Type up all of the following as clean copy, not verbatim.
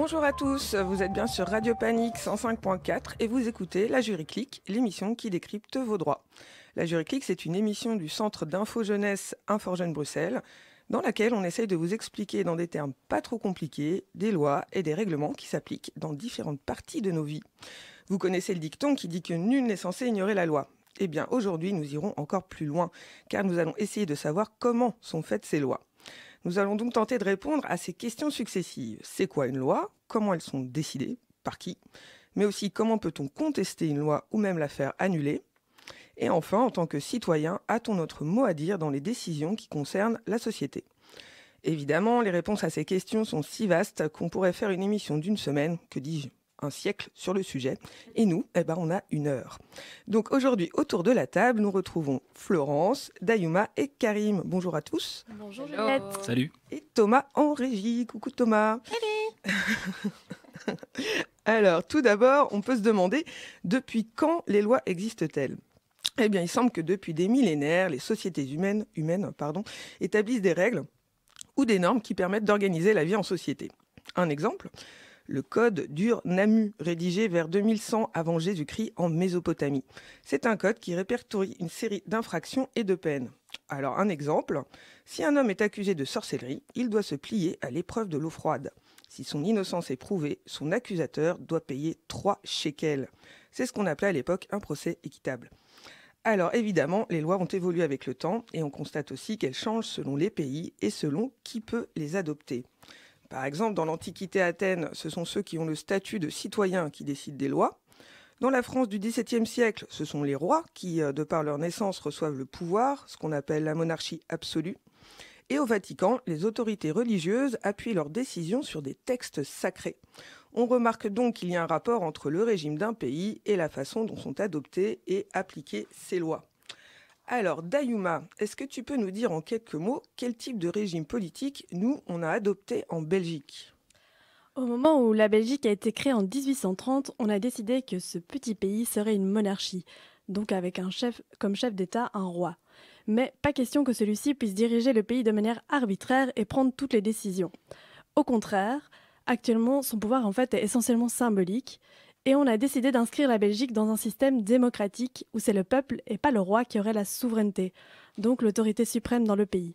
Bonjour à tous, vous êtes bien sur Radio Panique 105.4 et vous écoutez La Jury Clique, l'émission qui décrypte vos droits. La Jury Clique, c'est une émission du Centre d'Info Jeunesse Infojeune Bruxelles, dans laquelle on essaye de vous expliquer dans des termes pas trop compliqués des lois et des règlements qui s'appliquent dans différentes parties de nos vies. Vous connaissez le dicton qui dit que nul n'est censé ignorer la loi. Eh bien, aujourd'hui, nous irons encore plus loin, car nous allons essayer de savoir comment sont faites ces lois. Nous allons donc tenter de répondre à ces questions successives. C'est quoi une loi? Comment elles sont décidées? Par qui? Mais aussi, comment peut-on contester une loi ou même la faire annuler? Et enfin, en tant que citoyen, a-t-on notre mot à dire dans les décisions qui concernent la société? Évidemment, les réponses à ces questions sont si vastes qu'on pourrait faire une émission d'une semaine, que dis-je, un siècle sur le sujet. Et nous, on a 1 heure. Donc aujourd'hui, autour de la table, nous retrouvons Florence, Dayuma et Karim. Bonjour à tous. Bonjour Juliette. Salut. Et Thomas en régie. Coucou Thomas. Salut. Alors, tout d'abord, on peut se demander depuis quand les lois existent-elles? Eh bien, il semble que depuis des millénaires, les sociétés humaines établissent des règles ou des normes qui permettent d'organiser la vie en société. Un exemple, le code d'Ur-Nammu, rédigé vers 2100 avant Jésus-Christ en Mésopotamie. C'est un code qui répertorie une série d'infractions et de peines. Alors, un exemple, si un homme est accusé de sorcellerie, il doit se plier à l'épreuve de l'eau froide. Si son innocence est prouvée, son accusateur doit payer 3 shekels. C'est ce qu'on appelait à l'époque un procès équitable. Alors évidemment, les lois ont évolué avec le temps et on constate aussi qu'elles changent selon les pays et selon qui peut les adopter. Par exemple, dans l'Antiquité Athènes, ce sont ceux qui ont le statut de citoyens qui décident des lois. Dans la France du XVIIe siècle, ce sont les rois qui, de par leur naissance, reçoivent le pouvoir, ce qu'on appelle la monarchie absolue. Et au Vatican, les autorités religieuses appuient leurs décisions sur des textes sacrés. On remarque donc qu'il y a un rapport entre le régime d'un pays et la façon dont sont adoptées et appliquées ces lois. Alors, Dayuma, est-ce que tu peux nous dire en quelques mots quel type de régime politique nous, on a adopté en Belgique? Au moment où la Belgique a été créée en 1830, on a décidé que ce petit pays serait une monarchie, donc avec comme chef d'État un roi. Mais pas question que celui-ci puisse diriger le pays de manière arbitraire et prendre toutes les décisions. Au contraire, actuellement, son pouvoir en fait est essentiellement symbolique. Et on a décidé d'inscrire la Belgique dans un système démocratique où c'est le peuple et pas le roi qui aurait la souveraineté, donc l'autorité suprême dans le pays.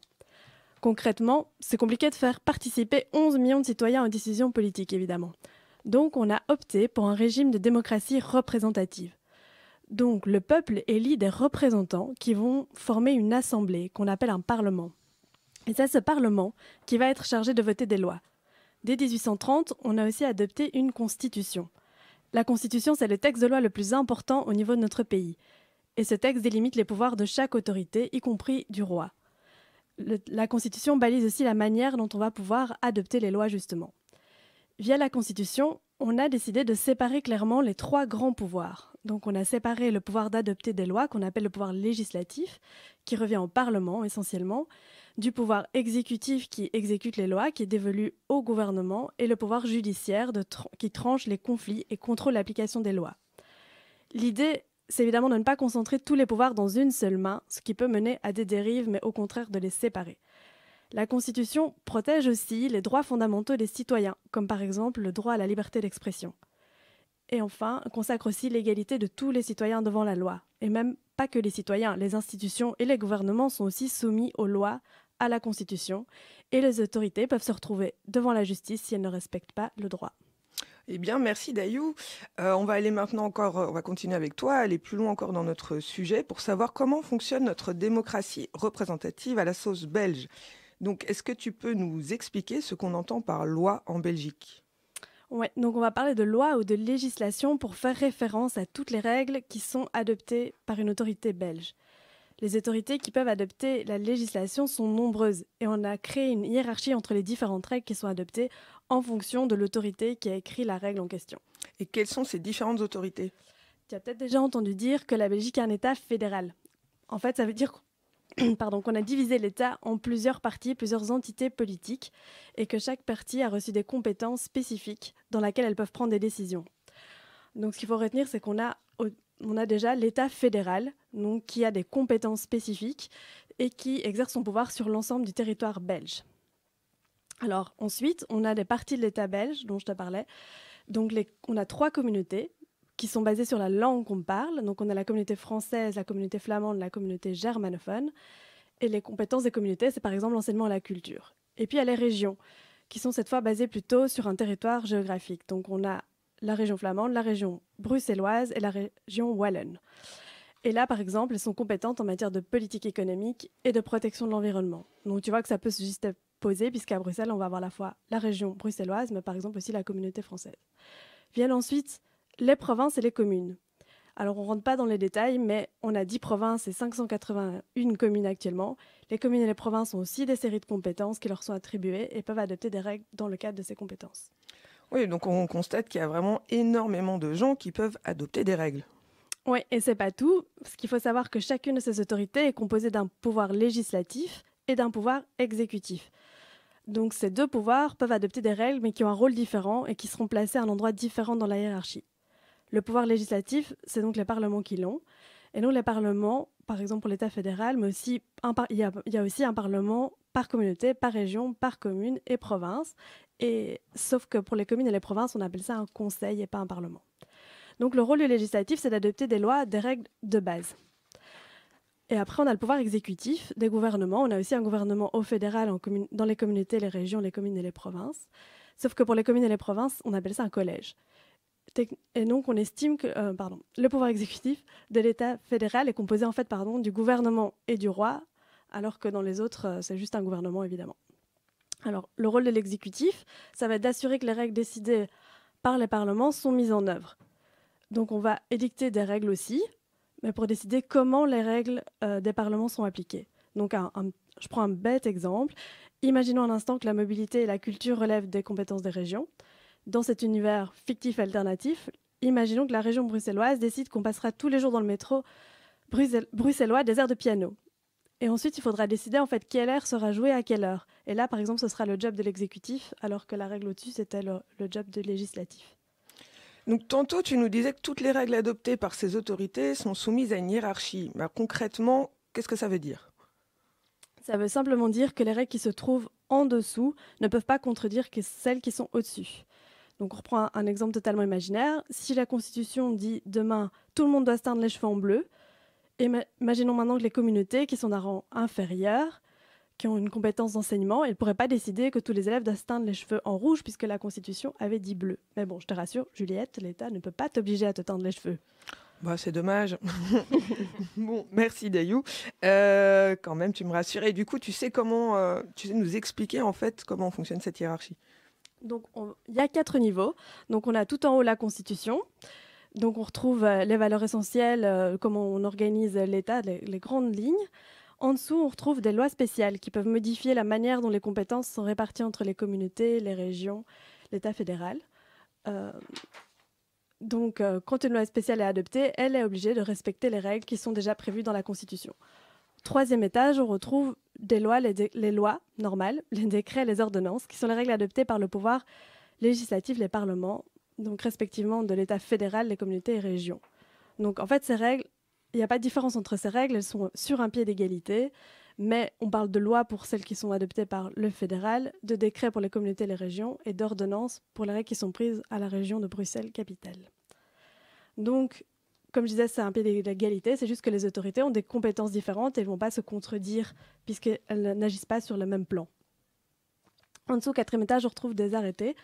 Concrètement, c'est compliqué de faire participer 11 millions de citoyens aux décisions politiques, évidemment. Donc on a opté pour un régime de démocratie représentative. Donc le peuple élit des représentants qui vont former une assemblée qu'on appelle un parlement. Et c'est ce parlement qui va être chargé de voter des lois. Dès 1830, on a aussi adopté une constitution. La Constitution, c'est le texte de loi le plus important au niveau de notre pays. Et ce texte délimite les pouvoirs de chaque autorité, y compris du roi. La Constitution balise aussi la manière dont on va pouvoir adopter les lois, justement. Via la Constitution, on a décidé de séparer clairement les 3 grands pouvoirs. Donc on a séparé le pouvoir d'adopter des lois, qu'on appelle le pouvoir législatif, qui revient au Parlement essentiellement, du pouvoir exécutif qui exécute les lois, qui est dévolu au gouvernement, et le pouvoir judiciaire qui tranche les conflits et contrôle l'application des lois. L'idée, c'est évidemment de ne pas concentrer tous les pouvoirs dans une seule main, ce qui peut mener à des dérives, mais au contraire de les séparer. La Constitution protège aussi les droits fondamentaux des citoyens, comme par exemple le droit à la liberté d'expression. Et enfin, consacre aussi l'égalité de tous les citoyens devant la loi. Et même pas que les citoyens, les institutions et les gouvernements sont aussi soumis aux lois, à la Constitution, et les autorités peuvent se retrouver devant la justice si elles ne respectent pas le droit. Eh bien, merci Dayou. On va aller maintenant on va continuer avec toi, aller plus loin encore dans notre sujet pour savoir comment fonctionne notre démocratie représentative à la sauce belge. Donc, est-ce que tu peux nous expliquer ce qu'on entend par loi en Belgique? Ouais, donc on va parler de loi ou de législation pour faire référence à toutes les règles qui sont adoptées par une autorité belge. Les autorités qui peuvent adopter la législation sont nombreuses et on a créé une hiérarchie entre les différentes règles qui sont adoptées en fonction de l'autorité qui a écrit la règle en question. Et quelles sont ces différentes autorités? Tu as peut-être déjà entendu dire que la Belgique est un État fédéral. En fait, ça veut dire qu'on a divisé l'État en plusieurs parties, plusieurs entités politiques, et que chaque partie a reçu des compétences spécifiques dans lesquelles elles peuvent prendre des décisions. Donc ce qu'il faut retenir, c'est qu'on a déjà l'État fédéral, donc, qui a des compétences spécifiques et qui exerce son pouvoir sur l'ensemble du territoire belge. Alors ensuite, on a des parties de l'État belge dont je te parlais. Donc on a 3 communautés qui sont basées sur la langue qu'on parle. Donc on a la communauté française, la communauté flamande, la communauté germanophone. Et les compétences des communautés, c'est par exemple l'enseignement et la culture. Et puis il y a les régions, qui sont cette fois basées plutôt sur un territoire géographique. Donc on a la région flamande, la région bruxelloise et la région wallonne. Et là, par exemple, elles sont compétentes en matière de politique économique et de protection de l'environnement. Donc tu vois que ça peut se juxtaposer, puisqu'à Bruxelles, on va avoir à la fois la région bruxelloise, mais par exemple aussi la communauté française. Viennent ensuite les provinces et les communes. Alors, on ne rentre pas dans les détails, mais on a 10 provinces et 581 communes actuellement. Les communes et les provinces ont aussi des séries de compétences qui leur sont attribuées et peuvent adopter des règles dans le cadre de ces compétences. Oui, donc on constate qu'il y a vraiment énormément de gens qui peuvent adopter des règles. Oui, et c'est pas tout, parce qu'il faut savoir que chacune de ces autorités est composée d'un pouvoir législatif et d'un pouvoir exécutif. Donc ces deux pouvoirs peuvent adopter des règles, mais qui ont un rôle différent et qui seront placés à un endroit différent dans la hiérarchie. Le pouvoir législatif, c'est donc les parlements qui l'ont. Et donc les parlements, par exemple pour l'État fédéral, mais aussi il y a aussi un parlement par communauté, par région, par commune et province. Et, sauf que pour les communes et les provinces, on appelle ça un conseil et pas un parlement. Donc le rôle du législatif, c'est d'adopter des lois, des règles de base. Et après, on a le pouvoir exécutif des gouvernements. On a aussi un gouvernement au fédéral dans les communautés, les régions, les communes et les provinces. Sauf que pour les communes et les provinces, on appelle ça un collège. Et donc, on estime que le pouvoir exécutif de l'État fédéral est composé du gouvernement et du roi, alors que dans les autres, c'est juste un gouvernement, évidemment. Alors, le rôle de l'exécutif, ça va être d'assurer que les règles décidées par les parlements sont mises en œuvre. Donc, on va édicter des règles aussi, mais pour décider comment les règles des parlements sont appliquées. Donc, je prends un bête exemple. Imaginons un instant que la mobilité et la culture relèvent des compétences des régions. Dans cet univers fictif alternatif, imaginons que la région bruxelloise décide qu'on passera tous les jours dans le métro bruxellois des airs de piano. Et ensuite, il faudra décider en fait quel air sera joué à quelle heure. Et là, par exemple, ce sera le job de l'exécutif, alors que la règle au-dessus, c'était le job de législatif. Donc tantôt, tu nous disais que toutes les règles adoptées par ces autorités sont soumises à une hiérarchie. Mais concrètement, qu'est-ce que ça veut dire ? Ça veut simplement dire que les règles qui se trouvent en dessous ne peuvent pas contredire que celles qui sont au-dessus. Donc on reprend un exemple totalement imaginaire. Si la Constitution dit demain tout le monde doit se teindre les cheveux en bleu, imaginons maintenant que les communautés qui sont d'un rang inférieur, qui ont une compétence d'enseignement, elles ne pourraient pas décider que tous les élèves doivent se teindre les cheveux en rouge puisque la Constitution avait dit bleu. Mais bon, je te rassure, Juliette, l'État ne peut pas t'obliger à te teindre les cheveux. Bah, c'est dommage. Bon, merci Dayou. Quand même, tu me rassures. Et du coup, tu sais nous expliquer en fait comment fonctionne cette hiérarchie. Donc, il y a 4 niveaux. Donc, on a tout en haut la Constitution. Donc, on retrouve les valeurs essentielles, comment on organise l'État, les grandes lignes. En dessous, on retrouve des lois spéciales qui peuvent modifier la manière dont les compétences sont réparties entre les communautés, les régions, l'État fédéral. Donc, quand une loi spéciale est adoptée, elle est obligée de respecter les règles qui sont déjà prévues dans la Constitution. Troisième étage, on retrouve des lois, les lois normales, les décrets, les ordonnances, qui sont les règles adoptées par le pouvoir législatif, les parlements, donc respectivement de l'État fédéral, les communautés et régions. Donc en fait, ces règles, il n'y a pas de différence entre ces règles, elles sont sur un pied d'égalité, mais on parle de lois pour celles qui sont adoptées par le fédéral, de décrets pour les communautés et les régions, et d'ordonnances pour les règles qui sont prises à la région de Bruxelles-Capitale. Donc, comme je disais, c'est un pied d'égalité, c'est juste que les autorités ont des compétences différentes et ne vont pas se contredire puisqu'elles n'agissent pas sur le même plan. En dessous, au quatrième étage, on retrouve des arrêtés.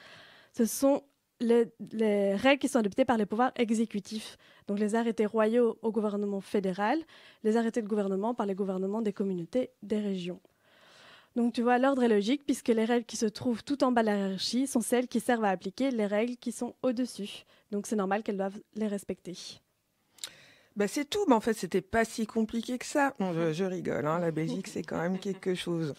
Ce sont les règles qui sont adoptées par les pouvoirs exécutifs. Donc les arrêtés royaux au gouvernement fédéral, les arrêtés de gouvernement par les gouvernements des communautés, des régions. Donc tu vois, l'ordre est logique puisque les règles qui se trouvent tout en bas de la hiérarchie sont celles qui servent à appliquer les règles qui sont au-dessus. Donc c'est normal qu'elles doivent les respecter. Bah c'est tout, mais en fait, c'était pas si compliqué que ça. Bon, je rigole, hein. La Belgique, c'est quand même quelque chose.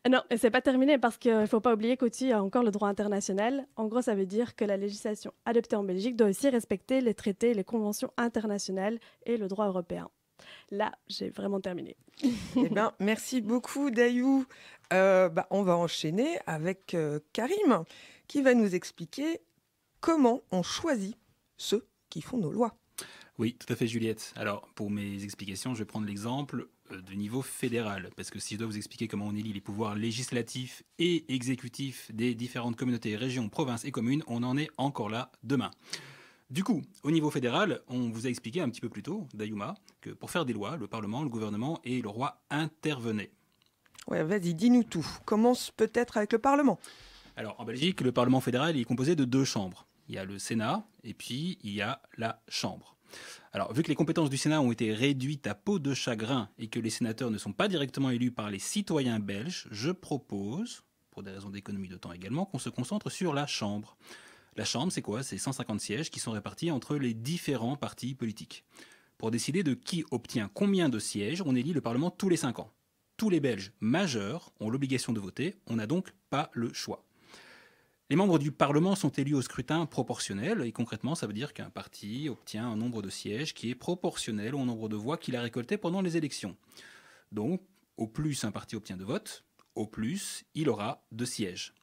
Non, et c'est pas terminé parce qu'il ne faut pas oublier qu'au-dessus, il y a encore le droit international. En gros, ça veut dire que la législation adoptée en Belgique doit aussi respecter les traités, les conventions internationales et le droit européen. Là, j'ai vraiment terminé. Eh bien, merci beaucoup, Dayou. On va enchaîner avec Karim, qui va nous expliquer comment on choisit ceux qui font nos lois. Oui, tout à fait, Juliette. Alors, pour mes explications, je vais prendre l'exemple du niveau fédéral. Parce que si je dois vous expliquer comment on élit les pouvoirs législatifs et exécutifs des différentes communautés, régions, provinces et communes, on en est encore là demain. Du coup, au niveau fédéral, on vous a expliqué un petit peu plus tôt, Dayuma, que pour faire des lois, le Parlement, le gouvernement et le roi intervenaient. Ouais, vas-y, dis-nous tout. Commence peut-être avec le Parlement. Alors, en Belgique, le Parlement fédéral est composé de 2 chambres. Il y a le Sénat et puis il y a la Chambre. Alors, vu que les compétences du Sénat ont été réduites à peau de chagrin et que les sénateurs ne sont pas directement élus par les citoyens belges, je propose, pour des raisons d'économie de temps également, qu'on se concentre sur la Chambre. La Chambre, c'est quoi? C'est 150 sièges qui sont répartis entre les différents partis politiques. Pour décider de qui obtient combien de sièges, on élit le Parlement tous les 5 ans. Tous les Belges majeurs ont l'obligation de voter, on n'a donc pas le choix. Les membres du Parlement sont élus au scrutin proportionnel, et concrètement, ça veut dire qu'un parti obtient un nombre de sièges qui est proportionnel au nombre de voix qu'il a récoltées pendant les élections. Donc, au plus un parti obtient de votes, au plus il aura de sièges.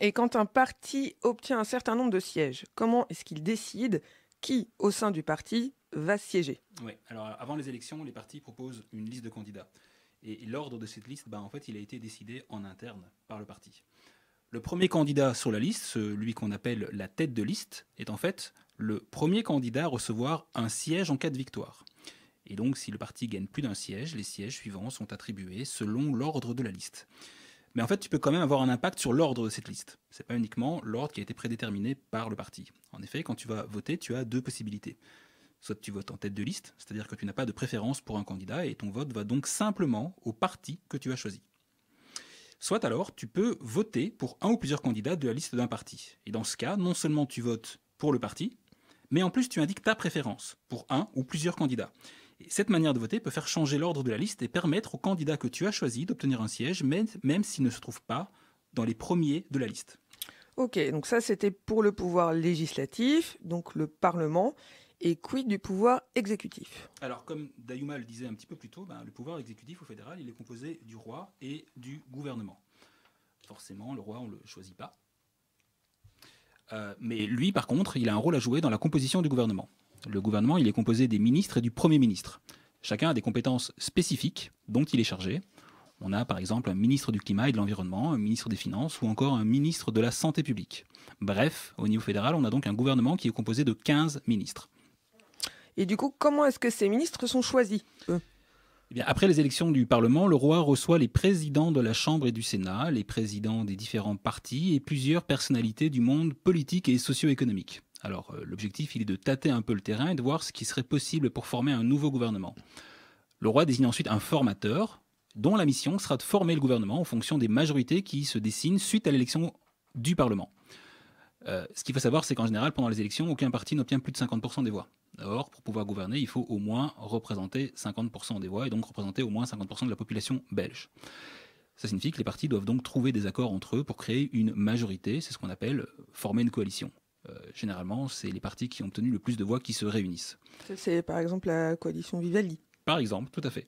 Et quand un parti obtient un certain nombre de sièges, comment est-ce qu'il décide qui, au sein du parti, va siéger? Oui, alors avant les élections, les partis proposent une liste de candidats. Et l'ordre de cette liste, en fait, il a été décidé en interne par le parti. Le premier candidat sur la liste, celui qu'on appelle la tête de liste, est en fait le premier candidat à recevoir un siège en cas de victoire. Et donc, si le parti gagne plus d'un siège, les sièges suivants sont attribués selon l'ordre de la liste. Mais en fait, tu peux quand même avoir un impact sur l'ordre de cette liste. Ce n'est pas uniquement l'ordre qui a été prédéterminé par le parti. En effet, quand tu vas voter, tu as 2 possibilités. Soit tu votes en tête de liste, c'est-à-dire que tu n'as pas de préférence pour un candidat et ton vote va donc simplement au parti que tu as choisi. Soit alors, tu peux voter pour un ou plusieurs candidats de la liste d'un parti. Et dans ce cas, non seulement tu votes pour le parti, mais en plus tu indiques ta préférence pour un ou plusieurs candidats. Et cette manière de voter peut faire changer l'ordre de la liste et permettre au candidat que tu as choisi d'obtenir un siège, même s'il ne se trouve pas dans les premiers de la liste. Ok, donc ça c'était pour le pouvoir législatif, donc le Parlement. Et quid du pouvoir exécutif? Alors, comme Dayuma le disait un petit peu plus tôt, le pouvoir exécutif au fédéral, il est composé du roi et du gouvernement. Forcément, le roi, on ne le choisit pas. Mais lui, par contre, il a un rôle à jouer dans la composition du gouvernement. Le gouvernement, il est composé des ministres et du Premier ministre. Chacun a des compétences spécifiques dont il est chargé. On a par exemple un ministre du climat et de l'environnement, un ministre des finances ou encore un ministre de la santé publique. Bref, au niveau fédéral, on a donc un gouvernement qui est composé de 15 ministres. Et du coup, comment est-ce que ces ministres sont choisis, eux? Eh bien, après les élections du Parlement, le roi reçoit les présidents de la Chambre et du Sénat, les présidents des différents partis et plusieurs personnalités du monde politique et socio-économique. Alors, l'objectif, il est de tâter un peu le terrain et de voir ce qui serait possible pour former un nouveau gouvernement. Le roi désigne ensuite un formateur, dont la mission sera de former le gouvernement en fonction des majorités qui se dessinent suite à l'élection du Parlement. Ce qu'il faut savoir, c'est qu'en général, pendant les élections, aucun parti n'obtient plus de 50% des voix. Or, pour pouvoir gouverner, il faut au moins représenter 50% des voix et donc représenter au moins 50% de la population belge. Ça signifie que les partis doivent donc trouver des accords entre eux pour créer une majorité, c'est ce qu'on appelle former une coalition. Généralement, c'est les partis qui ont obtenu le plus de voix qui se réunissent. C'est par exemple la coalition Vivaldi. Par exemple, tout à fait.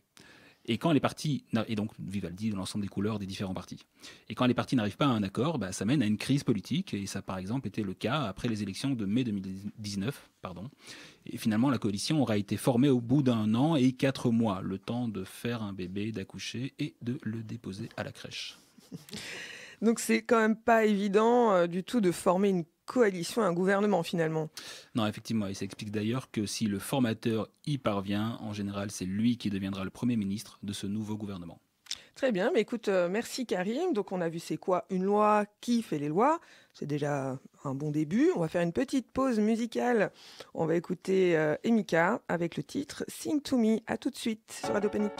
Et quand les partis, et donc Vivaldi de l'ensemble des couleurs des différents partis, et quand les partis n'arrivent pas à un accord, ça mène à une crise politique, et ça par exemple était le cas après les élections de mai 2019. Et finalement la coalition aura été formée au bout d'1 an et 4 mois, le temps de faire un bébé, d'accoucher et de le déposer à la crèche. Donc c'est quand même pas évident du tout de former une coalition, un gouvernement finalement. Non, effectivement, et ça explique d'ailleurs que si le formateur y parvient, en général, c'est lui qui deviendra le Premier ministre de ce nouveau gouvernement. Très bien, mais écoute, merci Karim. Donc on a vu c'est quoi une loi, qui fait les lois. C'est déjà un bon début. On va faire une petite pause musicale. On va écouter Emika avec le titre Sing to Me. À tout de suite sur Radio Panique.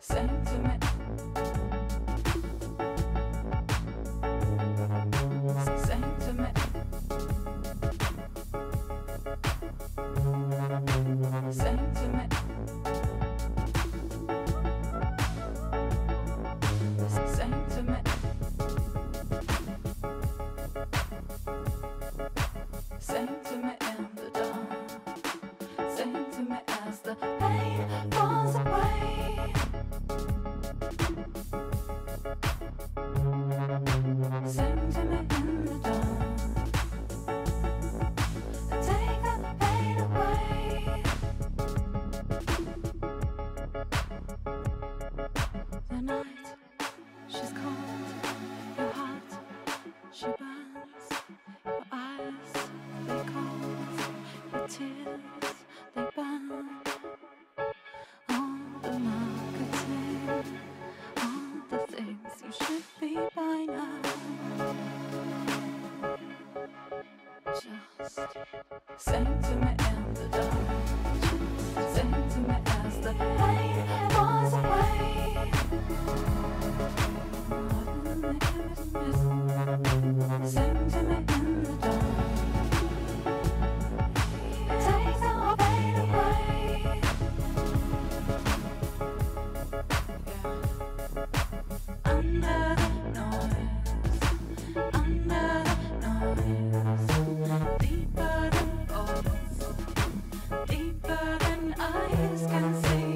Sentiment. Sentiment. Sentiment. Sentiment. she's cold, your heart, she burns, your eyes, they cold, your tears, they burn. All the marketing, all the things you should be by now. Just sing to me in the dark. Just sing to me as the pain was away. Sing to me in the dark. Take the pain away. Under the noise, under the noise, deeper than thoughts, deeper than eyes can see.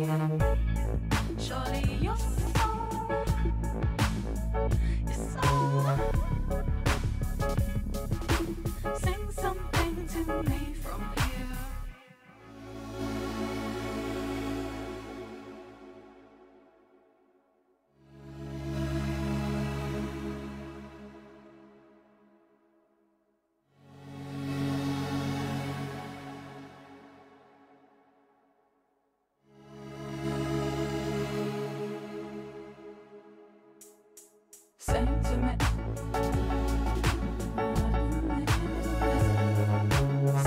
Surely your soul, sing something to me from here. Sing to me.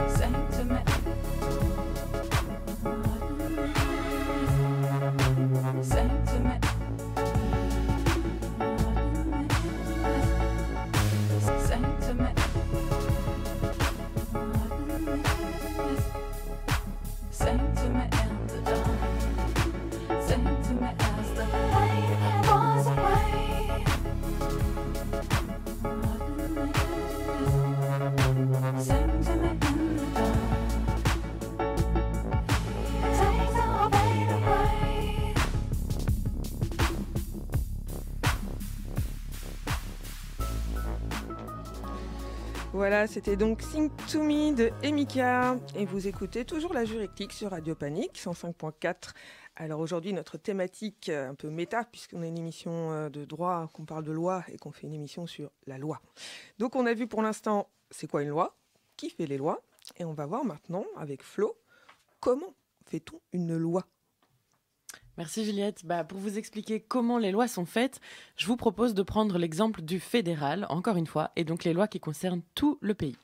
Sing to me. Sing to me. Sing to me. Sing to me in the dark. Sing to me as the pain was away. Sing to me in the dark. Take the pain away. Voilà, c'était donc Sing to Me de Emika. Et vous écoutez toujours la Jury-Clique sur Radio Panique 105.4. Alors aujourd'hui, notre thématique un peu méta, puisqu'on a une émission de droit, qu'on parle de loi et qu'on fait une émission sur la loi. Donc on a vu pour l'instant, c'est quoi une loi, qui fait les lois, et on va voir maintenant avec Flo, comment fait-on une loi ? Merci Juliette. Pour vous expliquer comment les lois sont faites, je vous propose de prendre l'exemple du fédéral, encore une fois, et donc les lois qui concernent tout le pays.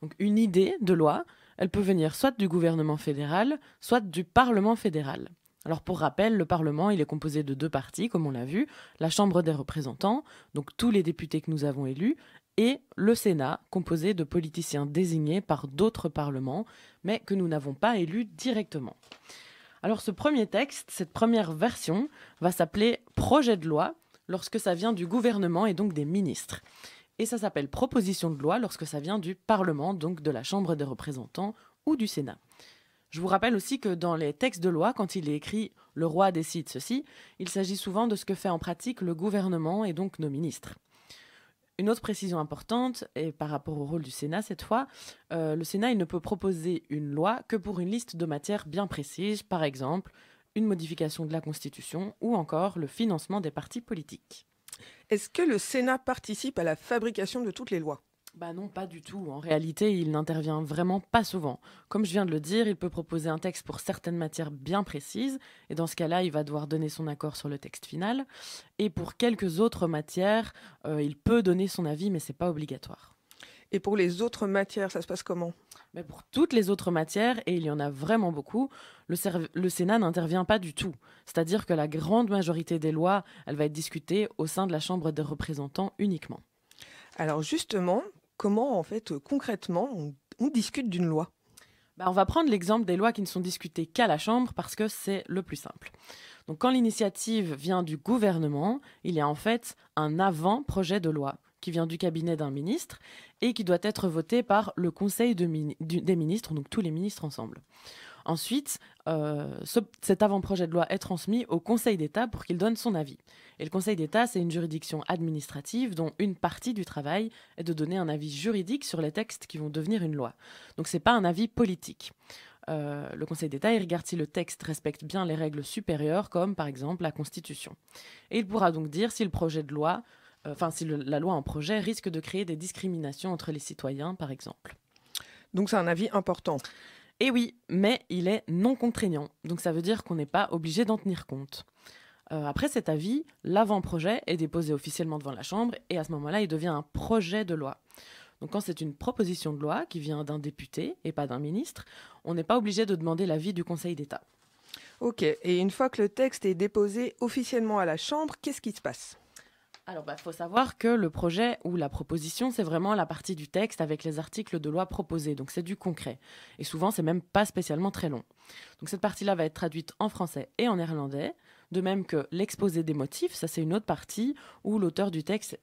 Donc une idée de loi, elle peut venir soit du gouvernement fédéral, soit du Parlement fédéral. Alors pour rappel, le Parlement, il est composé de 2 parties, comme on l'a vu, la Chambre des représentants, donc tous les députés que nous avons élus, et le Sénat, composé de politiciens désignés par d'autres parlements, mais que nous n'avons pas élus directement. Alors ce premier texte, cette première version, va s'appeler projet de loi lorsque ça vient du gouvernement et donc des ministres. Et ça s'appelle proposition de loi lorsque ça vient du Parlement, donc de la Chambre des représentants ou du Sénat. Je vous rappelle aussi que dans les textes de loi, quand il est écrit « le roi décide ceci », il s'agit souvent de ce que fait en pratique le gouvernement et donc nos ministres. Une autre précision importante, et par rapport au rôle du Sénat cette fois, le Sénat il ne peut proposer une loi que pour une liste de matières bien précises, par exemple une modification de la Constitution ou encore le financement des partis politiques. Est-ce que le Sénat participe à la fabrication de toutes les lois ? Non, pas du tout. En réalité, il n'intervient vraiment pas souvent. Comme je viens de le dire, il peut proposer un texte pour certaines matières bien précises, et dans ce cas-là, il va devoir donner son accord sur le texte final. Et pour quelques autres matières, il peut donner son avis, mais ce n'est pas obligatoire. Et pour les autres matières, ça se passe comment ? Mais pour toutes les autres matières, et il y en a vraiment beaucoup, le Sénat n'intervient pas du tout. C'est-à-dire que la grande majorité des lois, elle va être discutée au sein de la Chambre des représentants uniquement. Alors justement, comment en fait concrètement on discute d'une loi ? On va prendre l'exemple des lois qui ne sont discutées qu'à la Chambre parce que c'est le plus simple. Donc quand l'initiative vient du gouvernement, il y a en fait un avant-projet de loi qui vient du cabinet d'un ministre et qui doit être voté par le Conseil des ministres, donc tous les ministres ensemble. Ensuite, cet avant-projet de loi est transmis au Conseil d'État pour qu'il donne son avis. Et le Conseil d'État, c'est une juridiction administrative dont une partie du travail est de donner un avis juridique sur les textes qui vont devenir une loi. Donc ce n'est pas un avis politique. Le Conseil d'État il regarde si le texte respecte bien les règles supérieures, comme par exemple la Constitution. Et il pourra donc dire si le projet de loi, la loi en projet risque de créer des discriminations entre les citoyens, par exemple. Donc c'est un avis important. Et oui, mais il est non contraignant. Donc ça veut dire qu'on n'est pas obligé d'en tenir compte. Après cet avis, l'avant-projet est déposé officiellement devant la Chambre et à ce moment-là, il devient un projet de loi. Donc quand c'est une proposition de loi qui vient d'un député et pas d'un ministre, on n'est pas obligé de demander l'avis du Conseil d'État. Ok, et une fois que le texte est déposé officiellement à la Chambre, qu'est-ce qui se passe? Alors, faut savoir que le projet ou la proposition, c'est vraiment la partie du texte avec les articles de loi proposés. Donc, c'est du concret. Et souvent, c'est même pas spécialement très long. Donc, cette partie-là va être traduite en français et en néerlandais. De même que l'exposé des motifs, ça, c'est une autre partie où l'auteur du texte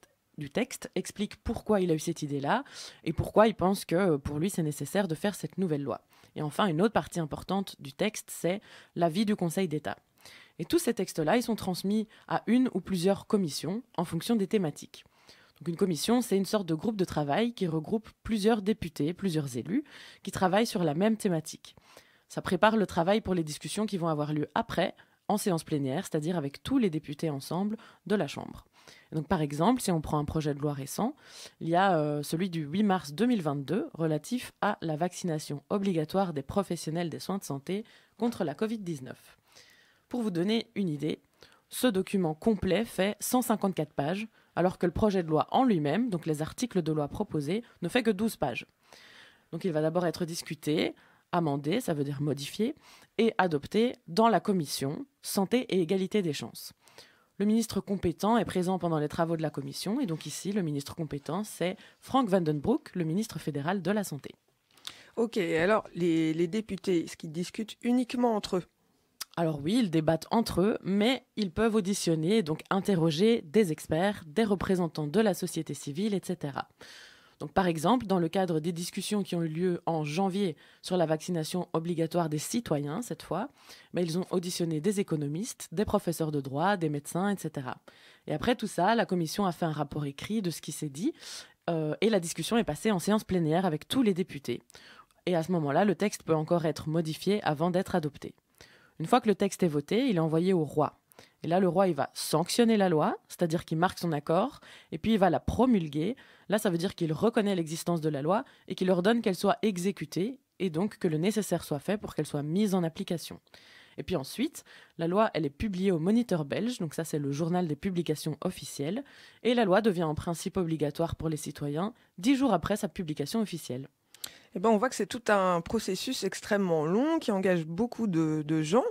explique pourquoi il a eu cette idée-là et pourquoi il pense que pour lui, c'est nécessaire de faire cette nouvelle loi. Et enfin, une autre partie importante du texte, c'est l'avis du Conseil d'État. Et tous ces textes-là, ils sont transmis à une ou plusieurs commissions en fonction des thématiques. Donc une commission, c'est une sorte de groupe de travail qui regroupe plusieurs députés, plusieurs élus, qui travaillent sur la même thématique. Ça prépare le travail pour les discussions qui vont avoir lieu après, en séance plénière, c'est-à-dire avec tous les députés ensemble de la Chambre. Et donc par exemple, si on prend un projet de loi récent, il y a celui du 8 mars 2022 relatif à la vaccination obligatoire des professionnels des soins de santé contre la Covid-19. Pour vous donner une idée, ce document complet fait 154 pages, alors que le projet de loi en lui-même, donc les articles de loi proposés, ne fait que 12 pages. Donc il va d'abord être discuté, amendé, ça veut dire modifié, et adopté dans la commission Santé et égalité des chances. Le ministre compétent est présent pendant les travaux de la commission, et donc ici, le ministre compétent, c'est Frank Vandenbroek, le ministre fédéral de la Santé. Ok, alors les députés, est-ce qu'ils discutent uniquement entre eux? Alors oui, ils débattent entre eux, mais ils peuvent auditionner, donc interroger des experts, des représentants de la société civile, etc. Donc par exemple, dans le cadre des discussions qui ont eu lieu en janvier sur la vaccination obligatoire des citoyens, cette fois, ils ont auditionné des économistes, des professeurs de droit, des médecins, etc. Et après tout ça, la commission a fait un rapport écrit de ce qui s'est dit, et la discussion est passée en séance plénière avec tous les députés. Et à ce moment-là, le texte peut encore être modifié avant d'être adopté. Une fois que le texte est voté, il est envoyé au roi. Et là, le roi, il va sanctionner la loi, c'est-à-dire qu'il marque son accord, et puis il va la promulguer. Là, ça veut dire qu'il reconnaît l'existence de la loi et qu'il ordonne qu'elle soit exécutée, et donc que le nécessaire soit fait pour qu'elle soit mise en application. Et puis ensuite, la loi, elle est publiée au Moniteur belge, donc ça c'est le journal des publications officielles, et la loi devient en principe obligatoire pour les citoyens 10 jours après sa publication officielle. Eh ben, on voit que c'est tout un processus extrêmement long qui engage beaucoup de gens.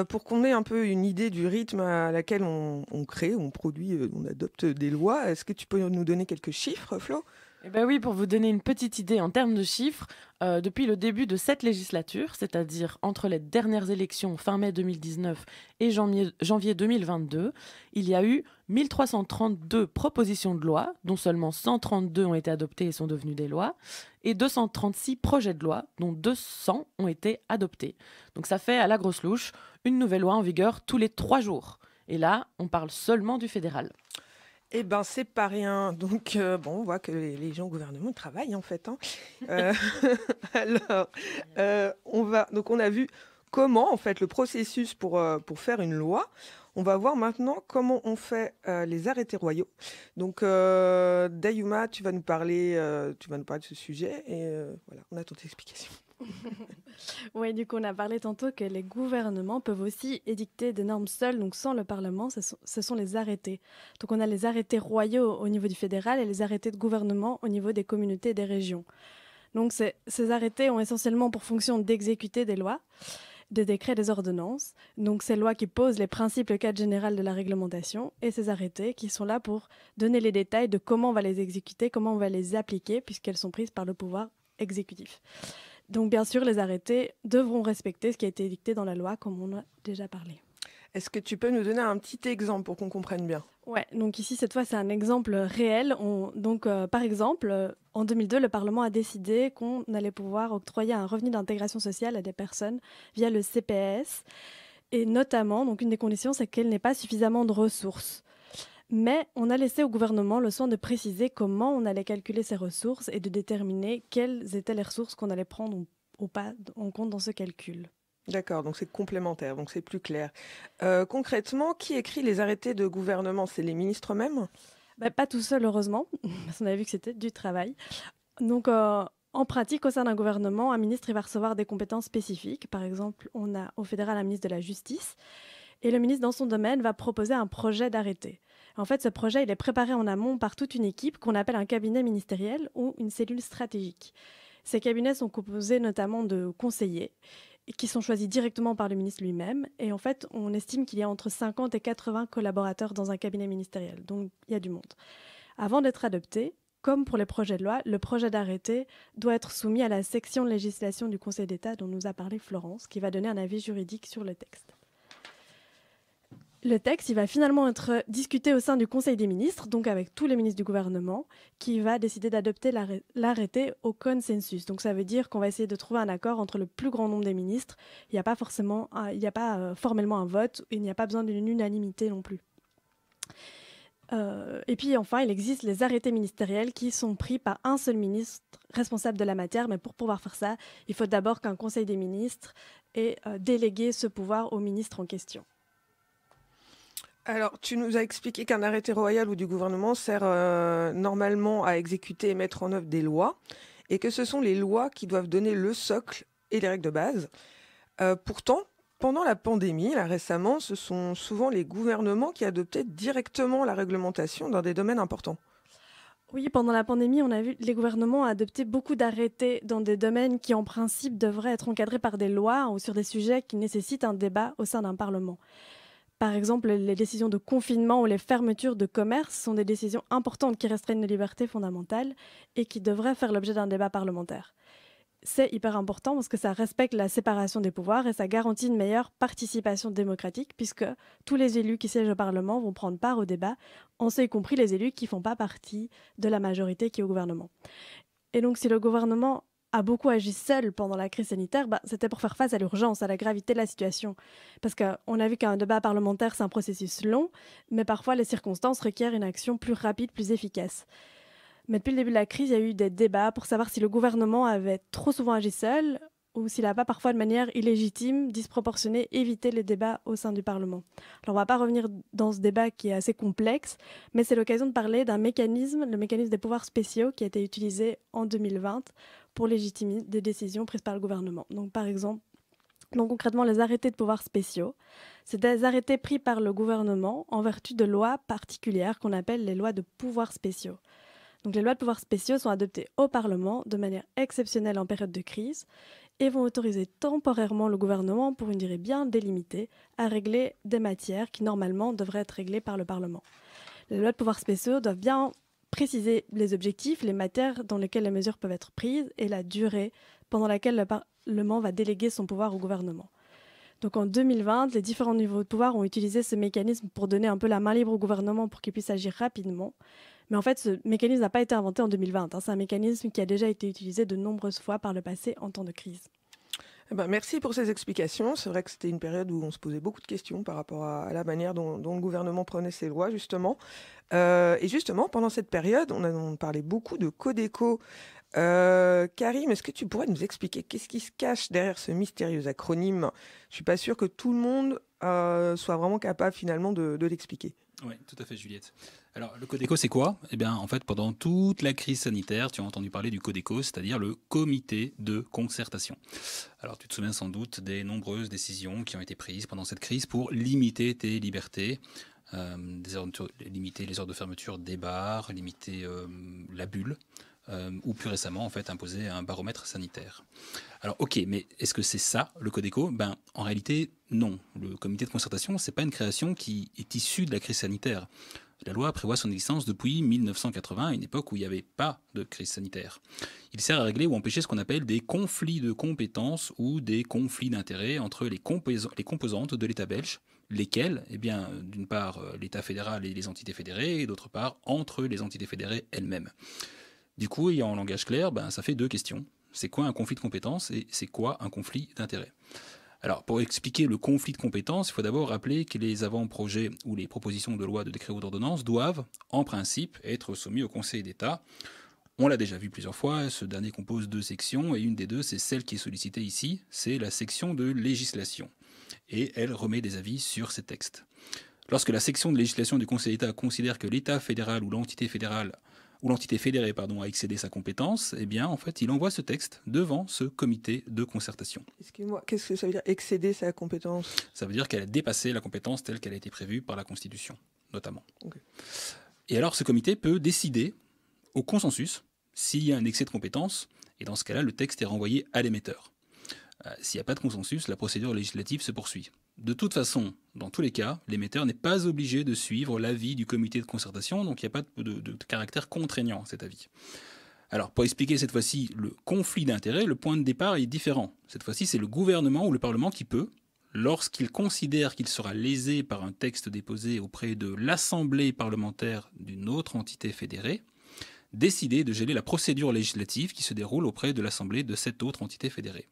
Pour qu'on ait un peu une idée du rythme à laquelle on crée, on produit, on adopte des lois, est-ce que tu peux nous donner quelques chiffres, Flo? Eh ben oui, pour vous donner une petite idée en termes de chiffres, depuis le début de cette législature, c'est-à-dire entre les dernières élections fin mai 2019 et janvier 2022, il y a eu 1332 propositions de loi, dont seulement 132 ont été adoptées et sont devenues des lois, et 236 projets de loi, dont 200 ont été adoptés. Donc ça fait à la grosse louche une nouvelle loi en vigueur tous les 3 jours. Et là, on parle seulement du fédéral. Eh ben, c'est pas rien. Donc, on voit que les gens au gouvernement ils travaillent en fait. Hein. Alors, on a vu comment en fait le processus pour faire une loi. On va voir maintenant comment on fait les arrêtés royaux. Donc, Dayuma, tu vas nous parler de ce sujet et voilà, on attend tes explications. Oui, du coup, on a parlé tantôt que les gouvernements peuvent aussi édicter des normes seuls, donc sans le Parlement, ce sont les arrêtés. Donc on a les arrêtés royaux au niveau du fédéral et les arrêtés de gouvernement au niveau des communautés et des régions. Donc ces arrêtés ont essentiellement pour fonction d'exécuter des lois, des décrets, des ordonnances. Donc ces lois qui posent les principes, le cadre général de la réglementation, et ces arrêtés qui sont là pour donner les détails de comment on va les exécuter, comment on va les appliquer, puisqu'elles sont prises par le pouvoir exécutif. Donc bien sûr, les arrêtés devront respecter ce qui a été dicté dans la loi, comme on a déjà parlé. Est-ce que tu peux nous donner un petit exemple pour qu'on comprenne bien? Ouais, donc ici, cette fois, c'est un exemple réel. Par exemple, en 2002, le Parlement a décidé qu'on allait pouvoir octroyer un revenu d'intégration sociale à des personnes via le CPS. Et notamment, donc une des conditions, c'est qu'elle n'ait pas suffisamment de ressources. Mais on a laissé au gouvernement le soin de préciser comment on allait calculer ces ressources et de déterminer quelles étaient les ressources qu'on allait prendre ou pas en compte dans ce calcul. D'accord, donc c'est complémentaire, donc c'est plus clair. Concrètement, qui écrit les arrêtés de gouvernement? C'est les ministres eux-mêmes? Pas tout seul, heureusement, parce qu'on avait vu que c'était du travail. Donc, en pratique, au sein d'un gouvernement, un ministre il va recevoir des compétences spécifiques. Par exemple, on a au fédéral un ministre de la Justice. Et le ministre, dans son domaine, va proposer un projet d'arrêté. En fait, ce projet, il est préparé en amont par toute une équipe qu'on appelle un cabinet ministériel ou une cellule stratégique. Ces cabinets sont composés notamment de conseillers qui sont choisis directement par le ministre lui-même. Et en fait, on estime qu'il y a entre 50 et 80 collaborateurs dans un cabinet ministériel. Donc, il y a du monde. Avant d'être adopté, comme pour les projets de loi, le projet d'arrêté doit être soumis à la section de législation du Conseil d'État dont nous a parlé Florence, qui va donner un avis juridique sur le texte. Le texte, il va finalement être discuté au sein du Conseil des ministres, donc avec tous les ministres du gouvernement, qui va décider d'adopter l'arrêté au consensus. Donc ça veut dire qu'on va essayer de trouver un accord entre le plus grand nombre des ministres. Il n'y a pas formellement un vote, et il n'y a pas besoin d'une unanimité non plus. Et puis enfin, il existe les arrêtés ministériels qui sont pris par un seul ministre responsable de la matière, mais pour pouvoir faire ça, il faut d'abord qu'un Conseil des ministres ait délégué ce pouvoir au ministre en question. Alors, tu nous as expliqué qu'un arrêté royal ou du gouvernement sert normalement à exécuter et mettre en œuvre des lois, et que ce sont les lois qui doivent donner le socle et les règles de base. Pourtant, pendant la pandémie, là récemment, ce sont souvent les gouvernements qui adoptaient directement la réglementation dans des domaines importants. Oui, pendant la pandémie, on a vu les gouvernements adopter beaucoup d'arrêtés dans des domaines qui, en principe, devraient être encadrés par des lois ou sur des sujets qui nécessitent un débat au sein d'un parlement. Par exemple, les décisions de confinement ou les fermetures de commerce sont des décisions importantes qui restreignent nos libertés fondamentales et qui devraient faire l'objet d'un débat parlementaire. C'est hyper important parce que ça respecte la séparation des pouvoirs et ça garantit une meilleure participation démocratique puisque tous les élus qui siègent au Parlement vont prendre part au débat, en ce y compris les élus qui ne font pas partie de la majorité qui est au gouvernement. Et donc, si le gouvernement a beaucoup agi seul pendant la crise sanitaire, c'était pour faire face à l'urgence, à la gravité de la situation. Parce qu'on a vu qu'un débat parlementaire, c'est un processus long, mais parfois les circonstances requièrent une action plus rapide, plus efficace. Mais depuis le début de la crise, il y a eu des débats pour savoir si le gouvernement avait trop souvent agi seul ou s'il n'a pas parfois de manière illégitime, disproportionnée, évité les débats au sein du Parlement. Alors on ne va pas revenir dans ce débat qui est assez complexe, mais c'est l'occasion de parler d'un mécanisme, le mécanisme des pouvoirs spéciaux qui a été utilisé en 2020 pour légitimer des décisions prises par le gouvernement. Donc par exemple, concrètement, les arrêtés de pouvoirs spéciaux, c'est des arrêtés pris par le gouvernement en vertu de lois particulières qu'on appelle les lois de pouvoirs spéciaux. Donc les lois de pouvoirs spéciaux sont adoptées au Parlement de manière exceptionnelle en période de crise et vont autoriser temporairement le gouvernement, pour une durée bien délimitée, à régler des matières qui normalement devraient être réglées par le Parlement. Les lois de pouvoirs spéciaux doivent bien préciser les objectifs, les matières dans lesquelles les mesures peuvent être prises et la durée pendant laquelle le Parlement va déléguer son pouvoir au gouvernement. Donc en 2020, les différents niveaux de pouvoir ont utilisé ce mécanisme pour donner un peu la main libre au gouvernement pour qu'il puisse agir rapidement. Mais en fait, ce mécanisme n'a pas été inventé en 2020. C'est un mécanisme qui a déjà été utilisé de nombreuses fois par le passé en temps de crise. Merci pour ces explications. C'est vrai que c'était une période où on se posait beaucoup de questions par rapport à la manière dont le gouvernement prenait ses lois, justement. Et justement, pendant cette période, on parlait beaucoup de Codeco. Karim, est-ce que tu pourrais nous expliquer qu'est-ce qui se cache derrière ce mystérieux acronyme? Je ne suis pas sûre que tout le monde soit vraiment capable finalement de l'expliquer. Oui, tout à fait, Juliette. Alors, le Codeco, c'est quoi? Eh bien, en fait, pendant toute la crise sanitaire, tu as entendu parler du Codeco, c'est-à-dire le comité de concertation. Alors, tu te souviens sans doute des nombreuses décisions qui ont été prises pendant cette crise pour limiter tes libertés, limiter les heures de fermeture des bars, limiter la bulle, ou plus récemment, en fait, imposer un baromètre sanitaire. Alors, ok, mais est-ce que c'est ça, le Codeco? En réalité, non. Le comité de concertation, c'est pas une création qui est issue de la crise sanitaire. La loi prévoit son existence depuis 1980, une époque où il n'y avait pas de crise sanitaire. Il sert à régler ou empêcher ce qu'on appelle des conflits de compétences ou des conflits d'intérêts entre les composantes de l'État belge, lesquelles, d'une part, l'État fédéral et les entités fédérées, et d'autre part, entre les entités fédérées elles-mêmes. Du coup, et en langage clair, ça fait deux questions. C'est quoi un conflit de compétences et c'est quoi un conflit d'intérêts? Alors, pour expliquer le conflit de compétences, il faut d'abord rappeler que les avant-projets ou les propositions de loi, de décret ou d'ordonnance doivent, en principe, être soumis au Conseil d'État On l'a déjà vu plusieurs fois, ce dernier compose 2 sections, et une des deux, c'est celle qui est sollicitée ici, c'est la section de législation. Et elle remet des avis sur ces textes. Lorsque la section de législation du Conseil d'État considère que l'État fédéral ou l'entité fédérée a excédé sa compétence, eh bien, en fait, il envoie ce texte devant ce comité de concertation. Excuse-moi, qu'est-ce que ça veut dire excéder sa compétence? Ça veut dire qu'elle a dépassé la compétence telle qu'elle a été prévue par la Constitution, notamment. Ok. Et alors, ce comité peut décider au consensus s'il y a un excès de compétence, et dans ce cas-là, le texte est renvoyé à l'émetteur. S'il n'y a pas de consensus, la procédure législative se poursuit. De toute façon, dans tous les cas, l'émetteur n'est pas obligé de suivre l'avis du comité de concertation, donc il n'y a pas de caractère contraignant à cet avis. Alors, pour expliquer cette fois-ci le conflit d'intérêts, le point de départ est différent. Cette fois-ci, c'est le gouvernement ou le Parlement qui peut, lorsqu'il considère qu'il sera lésé par un texte déposé auprès de l'Assemblée parlementaire d'une autre entité fédérée, décider de geler la procédure législative qui se déroule auprès de l'Assemblée de cette autre entité fédérée.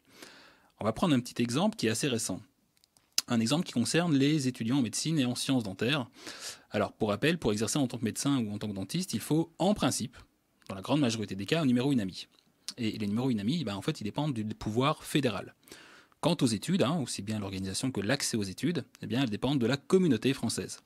On va prendre un petit exemple qui est assez récent. Un exemple qui concerne les étudiants en médecine et en sciences dentaires. Alors, pour rappel, pour exercer en tant que médecin ou en tant que dentiste, il faut, en principe, dans la grande majorité des cas, un numéro UNAMI. Et les numéros UNAMI, ils dépendent du pouvoir fédéral. Quant aux études, aussi bien l'organisation que l'accès aux études, elles dépendent de la communauté française.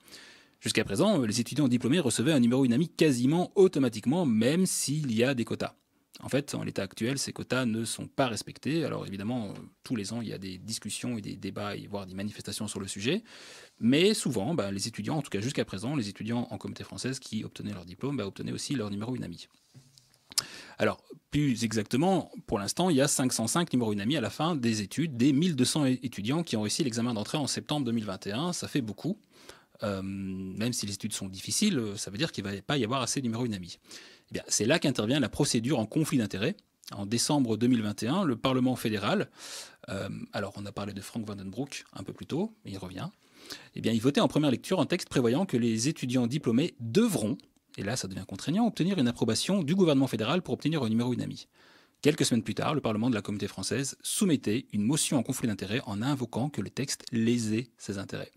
Jusqu'à présent, les étudiants diplômés recevaient un numéro UNAMI quasiment automatiquement, même s'il y a des quotas. En fait, en l'état actuel, ces quotas ne sont pas respectés. Alors évidemment, tous les ans, il y a des discussions et des débats, voire des manifestations sur le sujet. Mais souvent, les étudiants, en tout cas jusqu'à présent, les étudiants en communauté française qui obtenaient leur diplôme, obtenaient aussi leur numéro UNAMI. Alors, plus exactement, pour l'instant, il y a 505 numéros UNAMI à la fin des études, des 1200 étudiants qui ont réussi l'examen d'entrée en septembre 2021. Ça fait beaucoup. Même si les études sont difficiles, ça veut dire qu'il ne va pas y avoir assez de numéros UNAMI. Eh bien, c'est là qu'intervient la procédure en conflit d'intérêts. En décembre 2021, le Parlement fédéral, alors on a parlé de Frank Vandenbroek un peu plus tôt, mais il revient, il votait en première lecture un texte prévoyant que les étudiants diplômés devront, et là ça devient contraignant, obtenir une approbation du gouvernement fédéral pour obtenir un numéro UNAMI. Quelques semaines plus tard, le Parlement de la Communauté française soumettait une motion en conflit d'intérêts en invoquant que le texte lésait ses intérêts.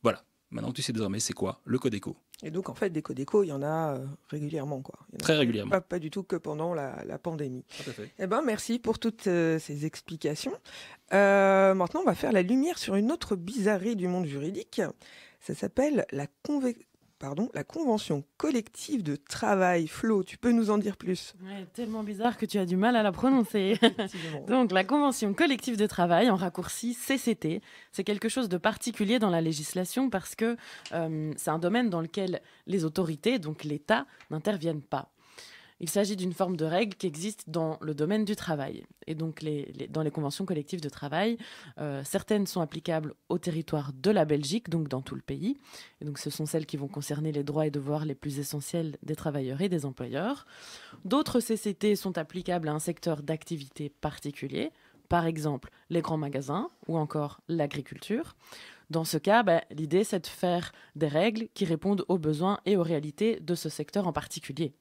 Voilà. Maintenant, tu sais désormais c'est quoi le code éco. Et donc, en fait, des codes éco, il y en a régulièrement, quoi. Il y en a Très régulièrement. Pas du tout que pendant la pandémie. Tout à fait. Eh ben, merci pour toutes ces explications. Maintenant, on va faire la lumière sur une autre bizarrerie du monde juridique. Ça s'appelle la convention collective de travail. Flo, tu peux nous en dire plus? Ouais, tellement bizarre que tu as du mal à la prononcer. Effectivement. Donc, la convention collective de travail, en raccourci CCT, c'est quelque chose de particulier dans la législation parce que c'est un domaine dans lequel les autorités, donc l'État, n'interviennent pas. Il s'agit d'une forme de règle qui existe dans le domaine du travail. Et donc, dans les conventions collectives de travail, certaines sont applicables au territoire de la Belgique, donc dans tout le pays. Et donc, ce sont celles qui vont concerner les droits et devoirs les plus essentiels des travailleurs et des employeurs. D'autres CCT sont applicables à un secteur d'activité particulier, par exemple les grands magasins ou encore l'agriculture. Dans ce cas, l'idée, c'est de faire des règles qui répondent aux besoins et aux réalités de ce secteur en particulier.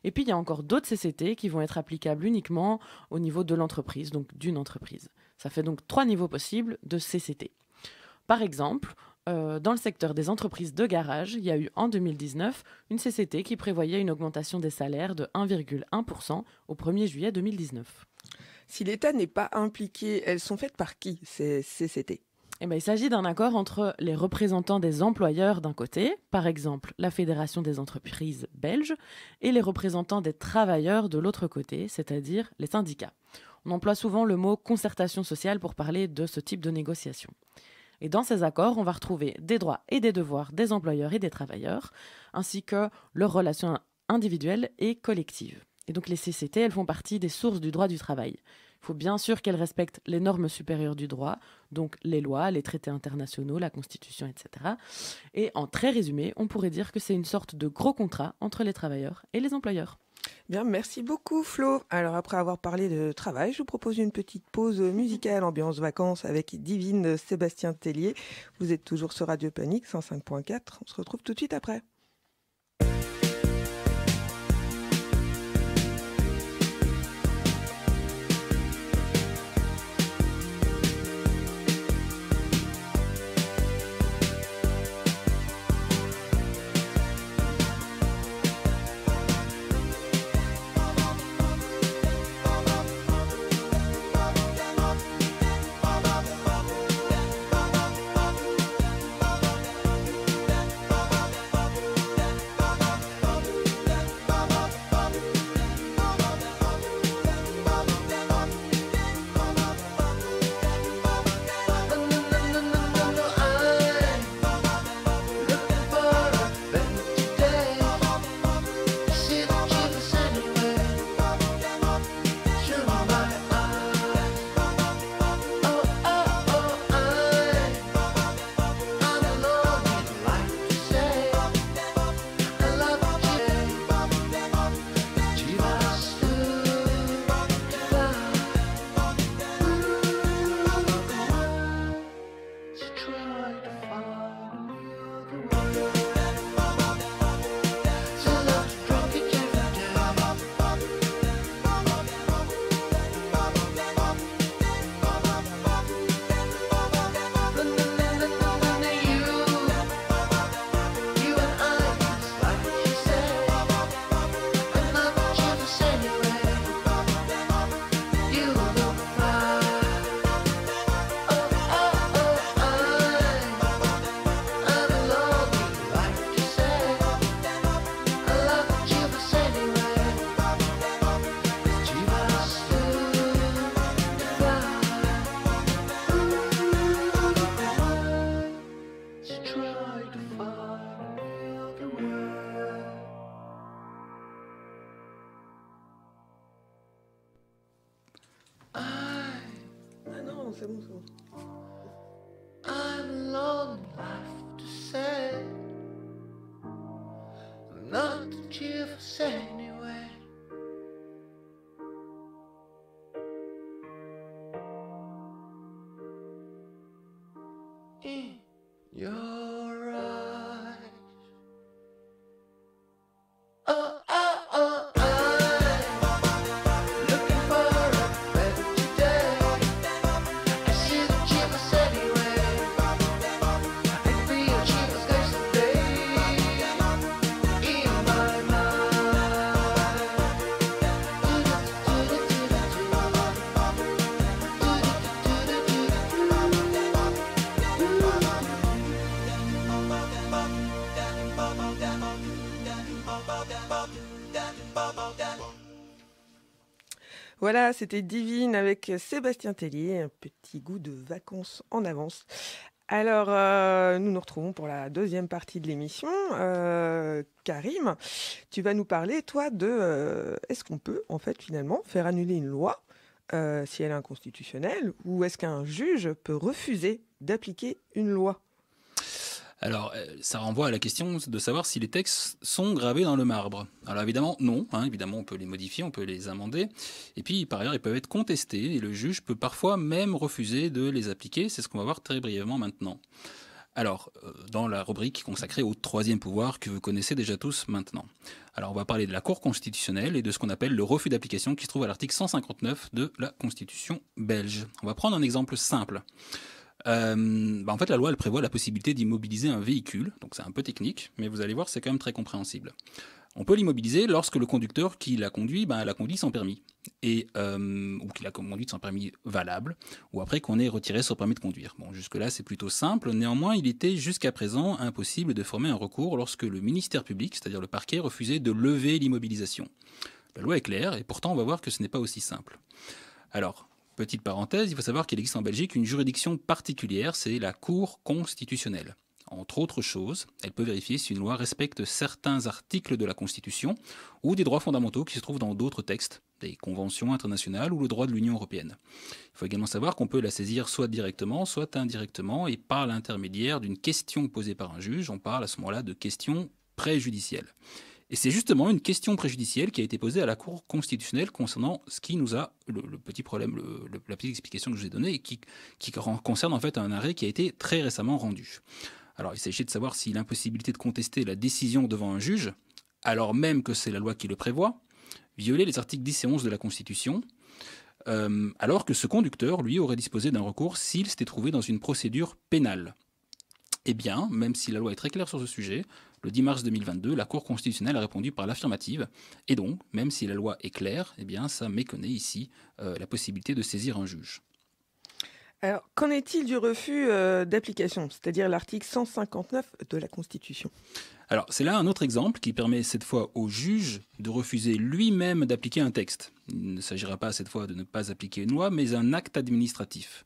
Et puis, il y a encore d'autres CCT qui vont être applicables uniquement au niveau de l'entreprise, donc d'une entreprise. Ça fait donc 3 niveaux possibles de CCT. Par exemple, dans le secteur des entreprises de garage, il y a eu en 2019 une CCT qui prévoyait une augmentation des salaires de 1,1% au 1er juillet 2019. Si l'État n'est pas impliqué, elles sont faites par qui, ces CCT? Il s'agit d'un accord entre les représentants des employeurs d'un côté, par exemple la Fédération des entreprises belges, et les représentants des travailleurs de l'autre côté, c'est-à-dire les syndicats. On emploie souvent le mot concertation sociale pour parler de ce type de négociation. Et dans ces accords, on va retrouver des droits et des devoirs des employeurs et des travailleurs, ainsi que leurs relations individuelles et collectives. Et donc les CCT, elles font partie des sources du droit du travail. Il faut bien sûr qu'elles respectent les normes supérieures du droit, donc les lois, les traités internationaux, la Constitution, etc. Et en très résumé, on pourrait dire que c'est une sorte de gros contrat entre les travailleurs et les employeurs. Bien, merci beaucoup Flo. Alors après avoir parlé de travail, je vous propose une petite pause musicale ambiance vacances avec Divine Sébastien Tellier. Vous êtes toujours sur Radio Panique 105.4. On se retrouve tout de suite après. non, c'est bon, c'est bon. I'm alone, life to say. I'm not the cheerful anyway. In your eyes. Oh, oh, oh, I'm looking for a better day. I see the cheapest anyway. I can be a cheapest case today. In my Voilà, c'était Divine avec Sébastien Tellier, un petit goût de vacances en avance. Alors, nous nous retrouvons pour la deuxième partie de l'émission. Karim, tu vas nous parler, toi, de est-ce qu'on peut, en fait, finalement, faire annuler une loi si elle est inconstitutionnelle, ou est-ce qu'un juge peut refuser d'appliquer une loi? Alors, ça renvoie à la question de savoir si les textes sont gravés dans le marbre. Alors évidemment, non. Évidemment, on peut les modifier, on peut les amender. Et puis, par ailleurs, ils peuvent être contestés et le juge peut parfois même refuser de les appliquer. C'est ce qu'on va voir très brièvement maintenant. Alors, dans la rubrique consacrée au troisième pouvoir que vous connaissez déjà tous maintenant. Alors, on va parler de la Cour constitutionnelle et de ce qu'on appelle le refus d'application qui se trouve à l'article 159 de la Constitution belge. On va prendre un exemple simple. En fait, la loi, elle prévoit la possibilité d'immobiliser un véhicule, donc c'est un peu technique, mais vous allez voir, c'est quand même très compréhensible. On peut l'immobiliser lorsque le conducteur qui l'a conduit, l'a conduit sans permis, ou qu'il a conduit sans permis valable, ou après qu'on ait retiré son permis de conduire. Bon, jusque-là, c'est plutôt simple. Néanmoins, il était jusqu'à présent impossible de former un recours lorsque le ministère public, c'est-à-dire le parquet, refusait de lever l'immobilisation. La loi est claire, et pourtant, on va voir que ce n'est pas aussi simple. Alors, petite parenthèse, il faut savoir qu'il existe en Belgique une juridiction particulière, c'est la Cour constitutionnelle. Entre autres choses, elle peut vérifier si une loi respecte certains articles de la Constitution ou des droits fondamentaux qui se trouvent dans d'autres textes, des conventions internationales ou le droit de l'Union européenne. Il faut également savoir qu'on peut la saisir soit directement, soit indirectement, et par l'intermédiaire d'une question posée par un juge, on parle à ce moment-là de question préjudicielle. Et c'est justement une question préjudicielle qui a été posée à la Cour constitutionnelle concernant ce qui nous a, le petit problème, la petite explication que je vous ai donnée, et qui concerne en fait un arrêt qui a été très récemment rendu. Alors il s'agit de savoir si l'impossibilité de contester la décision devant un juge, alors même que c'est la loi qui le prévoit, violait les articles 10 et 11 de la Constitution, alors que ce conducteur, lui, aurait disposé d'un recours s'il s'était trouvé dans une procédure pénale. Eh bien, même si la loi est très claire sur ce sujet, le 10 mars 2022, la Cour constitutionnelle a répondu par l'affirmative. Et donc, même si la loi est claire, eh bien, ça méconnaît ici la possibilité de saisir un juge. Alors, qu'en est-il du refus d'application, c'est-à-dire l'article 159 de la Constitution? Alors, c'est là un autre exemple qui permet cette fois au juge de refuser lui-même d'appliquer un texte. Il ne s'agira pas cette fois de ne pas appliquer une loi, mais un acte administratif.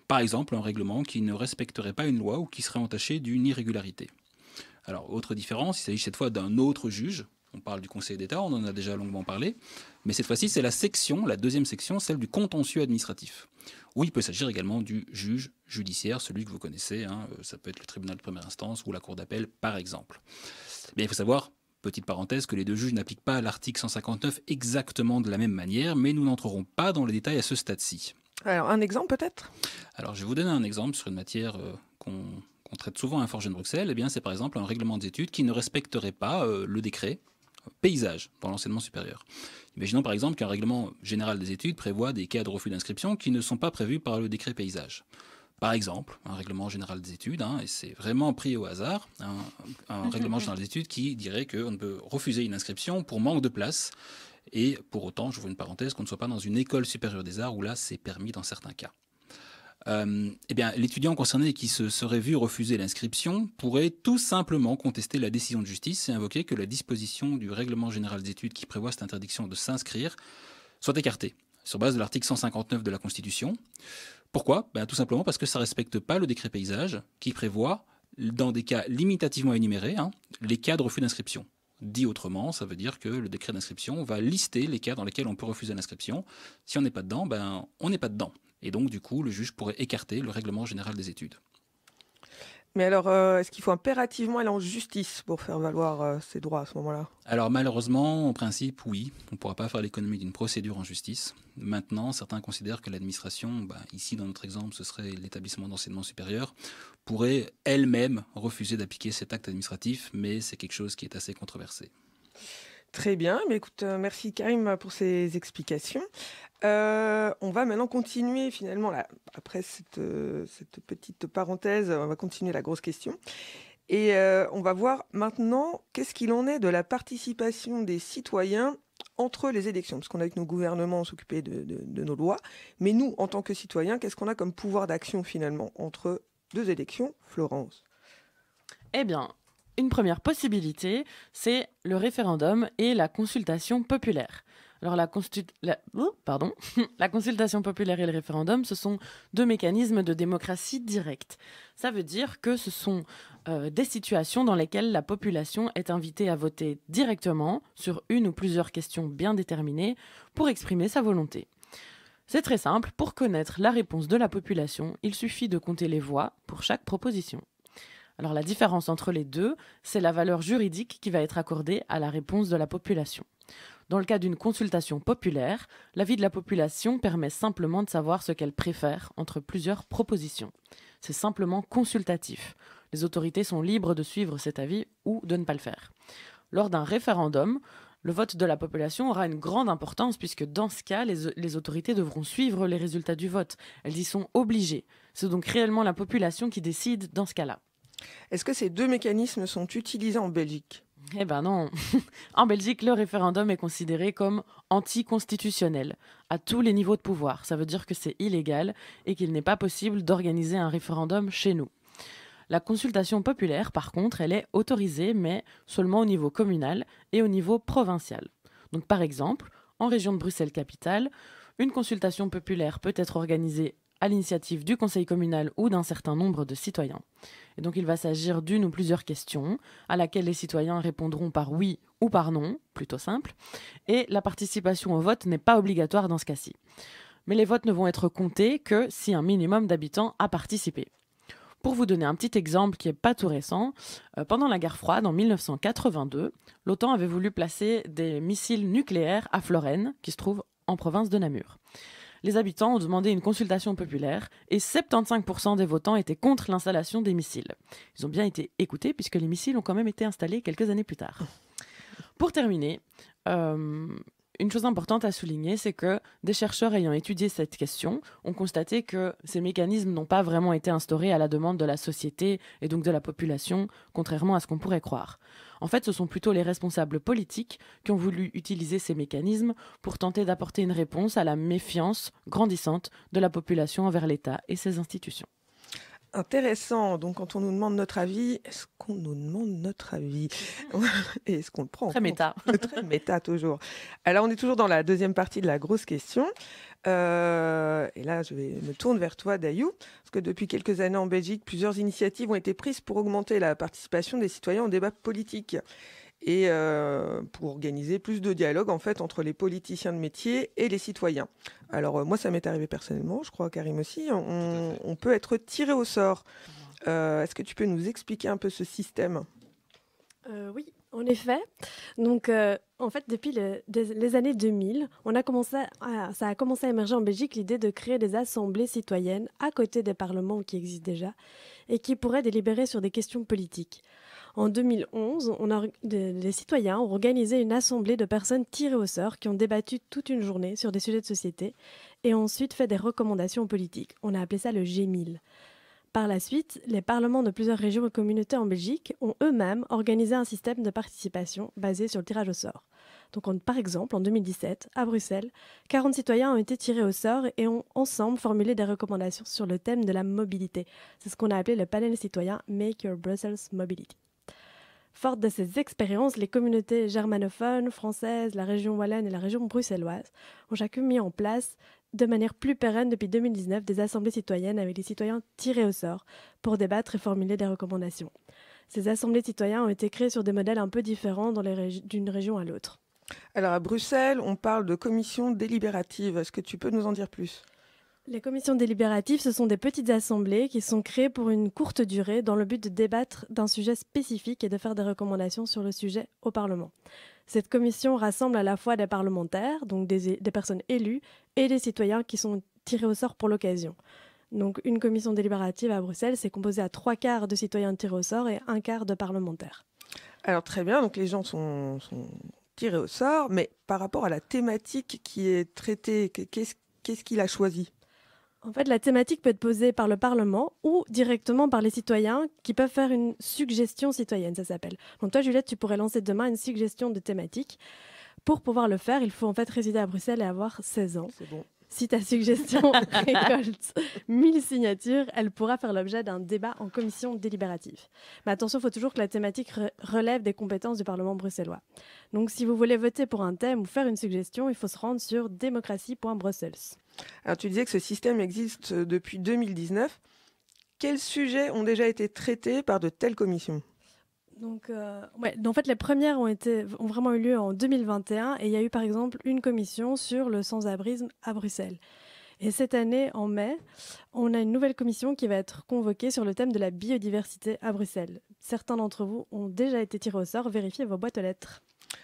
Par exemple, un règlement qui ne respecterait pas une loi ou qui serait entaché d'une irrégularité. Alors, autre différence, il s'agit cette fois d'un autre juge. On parle du Conseil d'État, on en a déjà longuement parlé. Mais cette fois-ci, c'est la deuxième section, celle du contentieux administratif. Où il peut s'agir également du juge judiciaire, celui que vous connaissez. Ça peut être le tribunal de première instance ou la cour d'appel, par exemple. Mais il faut savoir, petite parenthèse, que les deux juges n'appliquent pas l'article 159 exactement de la même manière, mais nous n'entrerons pas dans les détails à ce stade-ci. Alors, un exemple peut-être? Alors, je vais vous donner un exemple sur une matière qu'on traite souvent à Fort-Jeune Bruxelles. Eh bien, c'est par exemple un règlement des études qui ne respecterait pas le décret paysage dans l'enseignement supérieur. Imaginons par exemple qu'un règlement général des études prévoit des cas de refus d'inscription qui ne sont pas prévus par le décret paysage. Par exemple, un règlement général des études, et c'est vraiment pris au hasard, un règlement général des études qui dirait qu'on ne peut refuser une inscription pour manque de place. Et pour autant, j'ouvre une parenthèse, qu'on ne soit pas dans une école supérieure des arts où là, c'est permis dans certains cas. Eh bien, l'étudiant concerné qui se serait vu refuser l'inscription pourrait tout simplement contester la décision de justice et invoquer que la disposition du règlement général des études qui prévoit cette interdiction de s'inscrire soit écartée, sur base de l'article 159 de la Constitution. Pourquoi ? Tout simplement parce que ça ne respecte pas le décret paysage qui prévoit, dans des cas limitativement énumérés, les cas de refus d'inscription. Dit autrement, ça veut dire que le décret d'inscription va lister les cas dans lesquels on peut refuser l'inscription. Si on n'est pas dedans, on n'est pas dedans. Et donc, du coup, le juge pourrait écarter le règlement général des études. Mais alors, est-ce qu'il faut impérativement aller en justice pour faire valoir ses droits à ce moment-là? Alors malheureusement, en principe, oui, on ne pourra pas faire l'économie d'une procédure en justice. Maintenant, certains considèrent que l'administration, ici dans notre exemple, ce serait l'établissement d'enseignement supérieur, pourrait elle-même refuser d'appliquer cet acte administratif, mais c'est quelque chose qui est assez controversé. Très bien, mais écoute, merci Karim pour ces explications. On va maintenant continuer finalement, là, après cette petite parenthèse, on va continuer la grosse question. Et on va voir maintenant qu'est-ce qu'il en est de la participation des citoyens entre les élections. Parce qu'on a vu que nos gouvernements s'occupaient de nos lois, mais nous, en tant que citoyens, qu'est-ce qu'on a comme pouvoir d'action finalement entre deux élections, Florence? Eh bien, une première possibilité, c'est le référendum et la consultation populaire. Alors la consultation populaire et le référendum, ce sont deux mécanismes de démocratie directe. Ça veut dire que ce sont des situations dans lesquelles la population est invitée à voter directement sur une ou plusieurs questions bien déterminées pour exprimer sa volonté. C'est très simple, pour connaître la réponse de la population, il suffit de compter les voix pour chaque proposition. Alors la différence entre les deux, c'est la valeur juridique qui va être accordée à la réponse de la population. Dans le cas d'une consultation populaire, l'avis de la population permet simplement de savoir ce qu'elle préfère entre plusieurs propositions. C'est simplement consultatif. Les autorités sont libres de suivre cet avis ou de ne pas le faire. Lors d'un référendum, le vote de la population aura une grande importance puisque dans ce cas, les autorités devront suivre les résultats du vote. Elles y sont obligées. C'est donc réellement la population qui décide dans ce cas-là. Est-ce que ces deux mécanismes sont utilisés en Belgique? Eh ben non. En Belgique, le référendum est considéré comme anticonstitutionnel à tous les niveaux de pouvoir. Ça veut dire que c'est illégal et qu'il n'est pas possible d'organiser un référendum chez nous. La consultation populaire, par contre, elle est autorisée, mais seulement au niveau communal et au niveau provincial. Donc par exemple, en région de Bruxelles-Capitale, une consultation populaire peut être organisée à l'initiative du conseil communal ou d'un certain nombre de citoyens. Et donc il va s'agir d'une ou plusieurs questions à laquelle les citoyens répondront par oui ou par non, plutôt simple, et la participation au vote n'est pas obligatoire dans ce cas-ci. Mais les votes ne vont être comptés que si un minimum d'habitants a participé. Pour vous donner un petit exemple qui n'est pas tout récent, pendant la guerre froide en 1982, l'OTAN avait voulu placer des missiles nucléaires à Florennes, qui se trouve en province de Namur. Les habitants ont demandé une consultation populaire et 75% des votants étaient contre l'installation des missiles. Ils ont bien été écoutés puisque les missiles ont quand même été installés quelques années plus tard. Pour terminer, une chose importante à souligner, c'est que des chercheurs ayant étudié cette question ont constaté que ces mécanismes n'ont pas vraiment été instaurés à la demande de la société et donc de la population, contrairement à ce qu'on pourrait croire. En fait, ce sont plutôt les responsables politiques qui ont voulu utiliser ces mécanismes pour tenter d'apporter une réponse à la méfiance grandissante de la population envers l'État et ses institutions. Intéressant. Donc, quand on nous demande notre avis, est-ce qu'on nous demande notre avis? Et est-ce qu'on le prend en Très compte? méta. Très méta, toujours. Alors, on est toujours dans la deuxième partie de la grosse question. Et là, je me tourne vers toi, Dayou, parce que depuis quelques années en Belgique, plusieurs initiatives ont été prises pour augmenter la participation des citoyens au débat politique et pour organiser plus de dialogue en fait entre les politiciens de métier et les citoyens. Alors moi, ça m'est arrivé personnellement, je crois Karim aussi, on peut être tiré au sort. Est-ce que tu peux nous expliquer un peu ce système? Oui, en effet. Donc, en fait, depuis les années 2000, ça a commencé à émerger en Belgique l'idée de créer des assemblées citoyennes à côté des parlements qui existent déjà et qui pourraient délibérer sur des questions politiques. En 2011, les citoyens ont organisé une assemblée de personnes tirées au sort qui ont débattu toute une journée sur des sujets de société et ont ensuite fait des recommandations politiques. On a appelé ça le G1000. Par la suite, les parlements de plusieurs régions et communautés en Belgique ont eux-mêmes organisé un système de participation basé sur le tirage au sort. Donc, par exemple, en 2017, à Bruxelles, 40 citoyens ont été tirés au sort et ont ensemble formulé des recommandations sur le thème de la mobilité. C'est ce qu'on a appelé le panel citoyen Make Your Brussels Mobility. Forte de ces expériences, les communautés germanophones, françaises, la région wallonne et la région bruxelloise ont chacune mis en place de manière plus pérenne depuis 2019 des assemblées citoyennes avec les citoyens tirés au sort pour débattre et formuler des recommandations. Ces assemblées citoyennes ont été créées sur des modèles un peu différents d'une région à l'autre. Alors à Bruxelles, on parle de commission délibérative. Est-ce que tu peux nous en dire plus? Les commissions délibératives, ce sont des petites assemblées qui sont créées pour une courte durée dans le but de débattre d'un sujet spécifique et de faire des recommandations sur le sujet au Parlement. Cette commission rassemble à la fois des parlementaires, donc des personnes élues, et des citoyens qui sont tirés au sort pour l'occasion. Donc une commission délibérative à Bruxelles, c'est composé à 3/4 de citoyens tirés au sort et 1/4 de parlementaires. Alors très bien, donc les gens sont tirés au sort, mais par rapport à la thématique qui est traitée, qu'est-ce qu'il a choisi? En fait, la thématique peut être posée par le Parlement ou directement par les citoyens qui peuvent faire une suggestion citoyenne, ça s'appelle. Donc toi, Juliette, tu pourrais lancer demain une suggestion de thématique. Pour pouvoir le faire, il faut en fait résider à Bruxelles et avoir 16 ans. C'est bon. Si ta suggestion récolte 1000 signatures, elle pourra faire l'objet d'un débat en commission délibérative. Mais attention, il faut toujours que la thématique relève des compétences du Parlement bruxellois. Donc si vous voulez voter pour un thème ou faire une suggestion, il faut se rendre sur démocratie.brussels. Alors tu disais que ce système existe depuis 2019. Quels sujets ont déjà été traités par de telles commissions? Donc, en fait, les premières ont vraiment eu lieu en 2021 et il y a eu par exemple une commission sur le sans-abrisme à Bruxelles. Et cette année, en mai, on a une nouvelle commission qui va être convoquée sur le thème de la biodiversité à Bruxelles. Certains d'entre vous ont déjà été tirés au sort, vérifiez vos boîtes aux lettres.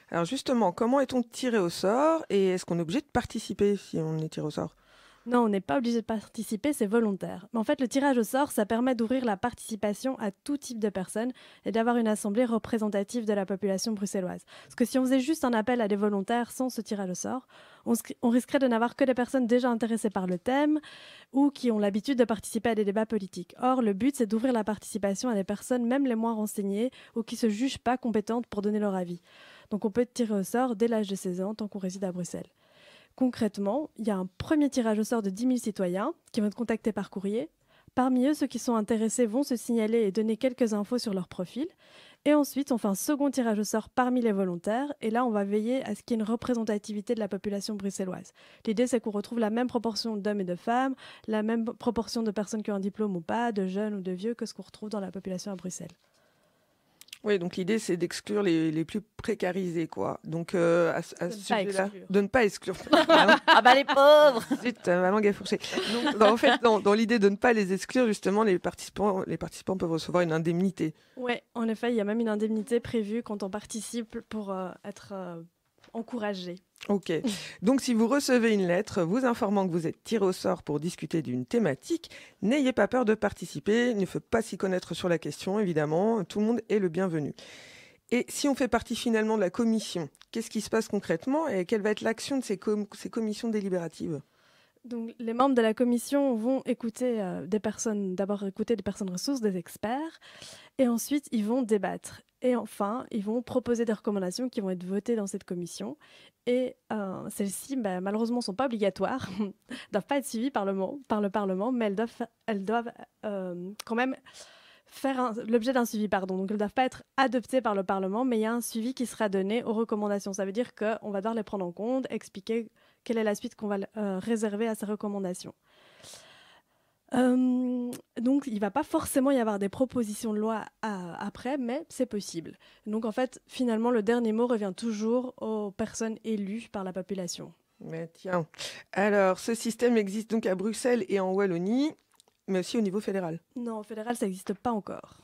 Alors justement, comment est-on tiré au sort et est-ce qu'on est obligé de participer si on est tiré au sort? Non, on n'est pas obligé de participer, c'est volontaire. Mais en fait, le tirage au sort, ça permet d'ouvrir la participation à tout type de personnes et d'avoir une assemblée représentative de la population bruxelloise. Parce que si on faisait juste un appel à des volontaires sans ce tirage au sort, on risquerait de n'avoir que des personnes déjà intéressées par le thème ou qui ont l'habitude de participer à des débats politiques. Or, le but, c'est d'ouvrir la participation à des personnes, même les moins renseignées, ou qui ne se jugent pas compétentes pour donner leur avis. Donc on peut être tiré au sort dès l'âge de 16 ans, tant qu'on réside à Bruxelles. Concrètement, il y a un premier tirage au sort de 10 000 citoyens qui vont être contactés par courrier. Parmi eux, ceux qui sont intéressés vont se signaler et donner quelques infos sur leur profil. Et ensuite, on fait un second tirage au sort parmi les volontaires. Et là, on va veiller à ce qu'il y ait une représentativité de la population bruxelloise. L'idée, c'est qu'on retrouve la même proportion d'hommes et de femmes, la même proportion de personnes qui ont un diplôme ou pas, de jeunes ou de vieux, que ce qu'on retrouve dans la population à Bruxelles. Oui, donc l'idée, c'est d'exclure les plus précarisés, quoi. Donc, à ce sujet-là, de ne pas exclure. Ah bah les pauvres. Zut, ma langue est fourchée. Donc, en fait, dans l'idée de ne pas les exclure, justement, les participants peuvent recevoir une indemnité. Oui, en effet, il y a même une indemnité prévue quand on participe pour être encouragé. Ok. Donc, si vous recevez une lettre vous informant que vous êtes tiré au sort pour discuter d'une thématique, n'ayez pas peur de participer. Il ne faut pas s'y connaître sur la question, évidemment. Tout le monde est le bienvenu. Et si on fait partie finalement de la commission, qu'est-ce qui se passe concrètement et quelle va être l'action de ces commissions délibératives? Donc, les membres de la commission vont écouter d'abord écouter des personnes ressources, des experts, et ensuite ils vont débattre. Et enfin, ils vont proposer des recommandations qui vont être votées dans cette commission. Et celles-ci, malheureusement, ne sont pas obligatoires, ne doivent pas être suivies par le Parlement, mais elles doivent quand même faire l'objet d'un suivi. Donc, elles ne doivent pas être adoptées par le Parlement, mais il y a un suivi qui sera donné aux recommandations. Ça veut dire qu'on va devoir les prendre en compte, expliquer quelle est la suite qu'on va réserver à ces recommandations. Donc, il ne va pas forcément y avoir des propositions de loi après, mais c'est possible. Donc, en fait, finalement, le dernier mot revient toujours aux personnes élues par la population. Mais tiens, alors ce système existe donc à Bruxelles et en Wallonie, mais aussi au niveau fédéral. Non, au fédéral, ça n'existe pas encore.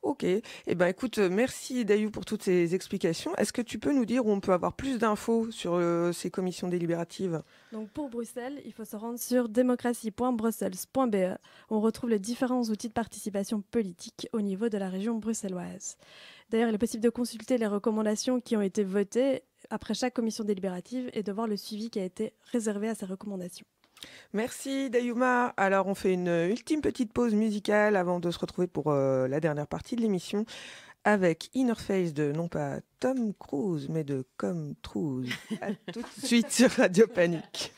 Ok. Eh ben, écoute, merci Dayou pour toutes ces explications. Est-ce que tu peux nous dire où on peut avoir plus d'infos sur ces commissions délibératives? Donc pour Bruxelles, il faut se rendre sur démocratie.brussels.be. On retrouve les différents outils de participation politique au niveau de la région bruxelloise. D'ailleurs, il est possible de consulter les recommandations qui ont été votées après chaque commission délibérative et de voir le suivi qui a été réservé à ces recommandations. Merci Dayuma. Alors on fait une ultime petite pause musicale avant de se retrouver pour la dernière partie de l'émission avec Inner Face de non pas Tom Cruise mais de Comme Trouze. À tout de suite sur Radio Panique.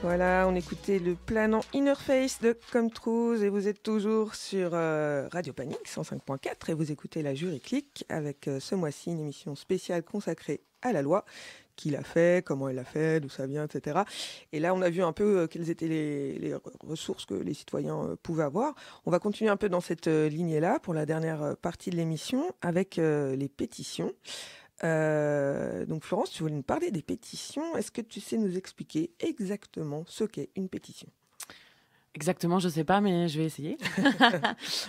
Voilà, on écoutait le planant Inner Face de Come True et vous êtes toujours sur Radio Panique 105.4 et vous écoutez la Jury Click avec ce mois-ci une émission spéciale consacrée à la loi, qui l'a fait, comment elle l'a fait, d'où ça vient, etc. Et là, on a vu un peu quelles étaient les ressources que les citoyens pouvaient avoir. On va continuer un peu dans cette lignée-là pour la dernière partie de l'émission avec les pétitions. Donc Florence, tu voulais nous parler des pétitions. Est-ce que tu sais nous expliquer exactement ce qu'est une pétition ? Exactement, je sais pas, mais je vais essayer.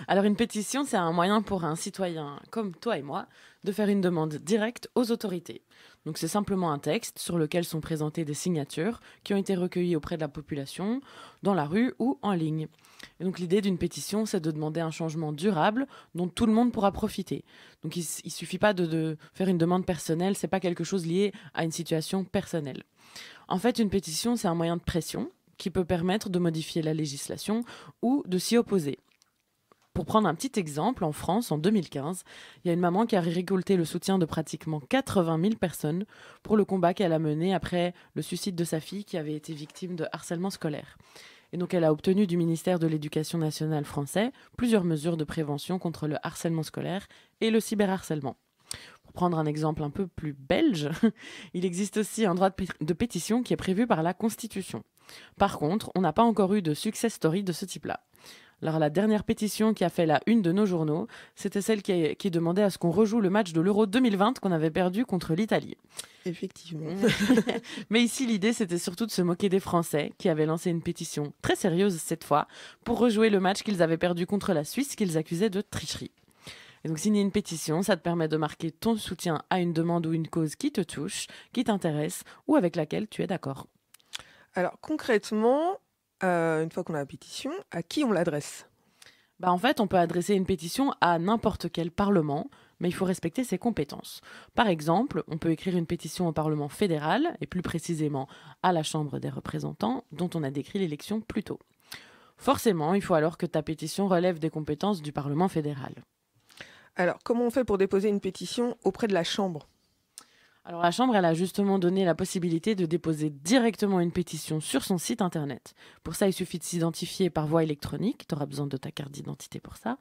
Alors, une pétition, c'est un moyen pour un citoyen comme toi et moi de faire une demande directe aux autorités. Donc, c'est simplement un texte sur lequel sont présentées des signatures qui ont été recueillies auprès de la population, dans la rue ou en ligne. Et donc, l'idée d'une pétition, c'est de demander un changement durable dont tout le monde pourra profiter. Donc, il suffit pas de faire une demande personnelle, c'est pas quelque chose lié à une situation personnelle. En fait, une pétition, c'est un moyen de pression qui peut permettre de modifier la législation ou de s'y opposer. Pour prendre un petit exemple, en France, en 2015, il y a une maman qui a récolté le soutien de pratiquement 80 000 personnes pour le combat qu'elle a mené après le suicide de sa fille qui avait été victime de harcèlement scolaire. Et donc elle a obtenu du ministère de l'Éducation nationale français plusieurs mesures de prévention contre le harcèlement scolaire et le cyberharcèlement. Pour prendre un exemple un peu plus belge, il existe aussi un droit de pétition qui est prévu par la Constitution. Par contre, on n'a pas encore eu de success story de ce type-là. Alors la dernière pétition qui a fait la une de nos journaux, c'était celle qui demandait à ce qu'on rejoue le match de l'Euro 2020 qu'on avait perdu contre l'Italie. Effectivement. Mais ici, l'idée, c'était surtout de se moquer des Français qui avaient lancé une pétition très sérieuse cette fois pour rejouer le match qu'ils avaient perdu contre la Suisse qu'ils accusaient de tricherie. Et donc signer une pétition, ça te permet de marquer ton soutien à une demande ou une cause qui te touche, qui t'intéresse ou avec laquelle tu es d'accord. Alors concrètement, une fois qu'on a la pétition, à qui on l'adresse ? En fait, on peut adresser une pétition à n'importe quel parlement, mais il faut respecter ses compétences. Par exemple, on peut écrire une pétition au Parlement fédéral, et plus précisément à la Chambre des représentants, dont on a décrit l'élection plus tôt. Forcément, il faut alors que ta pétition relève des compétences du Parlement fédéral. Alors, comment on fait pour déposer une pétition auprès de la Chambre ? Alors la Chambre, elle a justement donné la possibilité de déposer directement une pétition sur son site internet. Pour ça, il suffit de s'identifier par voie électronique. Tu auras besoin de ta carte d'identité pour ça.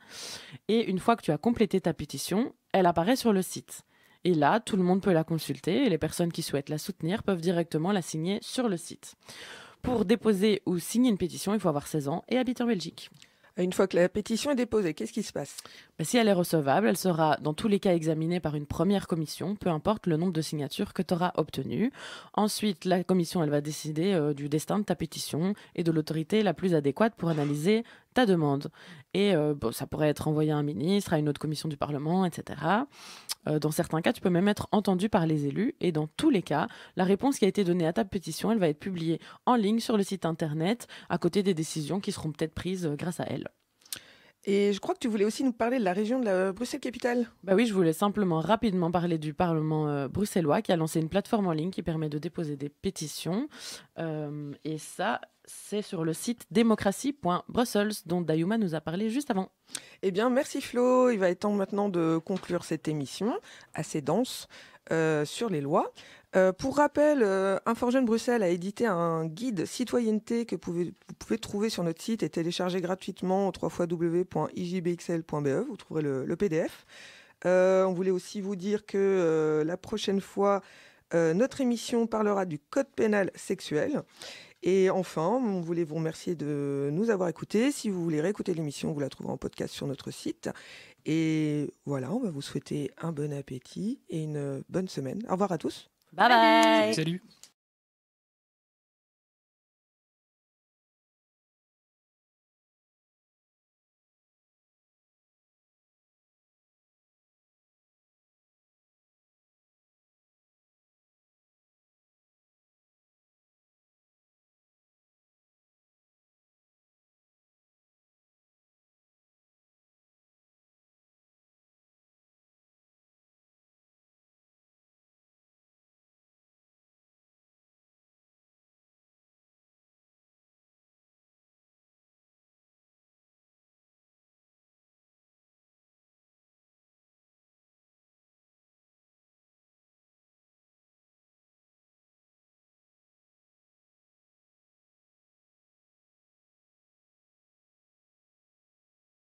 Et une fois que tu as complété ta pétition, elle apparaît sur le site. Et là, tout le monde peut la consulter et les personnes qui souhaitent la soutenir peuvent directement la signer sur le site. Pour déposer ou signer une pétition, il faut avoir 16 ans et habiter en Belgique. Une fois que la pétition est déposée, qu'est-ce qui se passe ? Si elle est recevable, elle sera dans tous les cas examinée par une première commission, peu importe le nombre de signatures que tu auras obtenues. Ensuite, la commission elle va décider du destin de ta pétition et de l'autorité la plus adéquate pour analyser ta demande. Et ça pourrait être envoyé à un ministre, à une autre commission du Parlement, etc. Dans certains cas, tu peux même être entendu par les élus. Et dans tous les cas, la réponse qui a été donnée à ta pétition, elle va être publiée en ligne sur le site internet, à côté des décisions qui seront peut-être prises grâce à elle. Et je crois que tu voulais aussi nous parler de la région de la Bruxelles-Capitale. Oui, je voulais simplement rapidement parler du Parlement bruxellois qui a lancé une plateforme en ligne qui permet de déposer des pétitions. Et ça, c'est sur le site démocratie.brussels dont Dayuma nous a parlé juste avant. Eh bien, merci Flo. Il va être temps maintenant de conclure cette émission assez dense sur les lois. Pour rappel, Infojeune Bruxelles a édité un guide citoyenneté que vous pouvez trouver sur notre site et télécharger gratuitement au www.ijbxl.be. Vous trouverez le PDF. On voulait aussi vous dire que la prochaine fois, notre émission parlera du code pénal sexuel. Et enfin, on voulait vous remercier de nous avoir écoutés. Si vous voulez réécouter l'émission, vous la trouverez en podcast sur notre site. Et voilà, on va vous souhaiter un bon appétit et une bonne semaine. Au revoir à tous. Bye bye. Salut.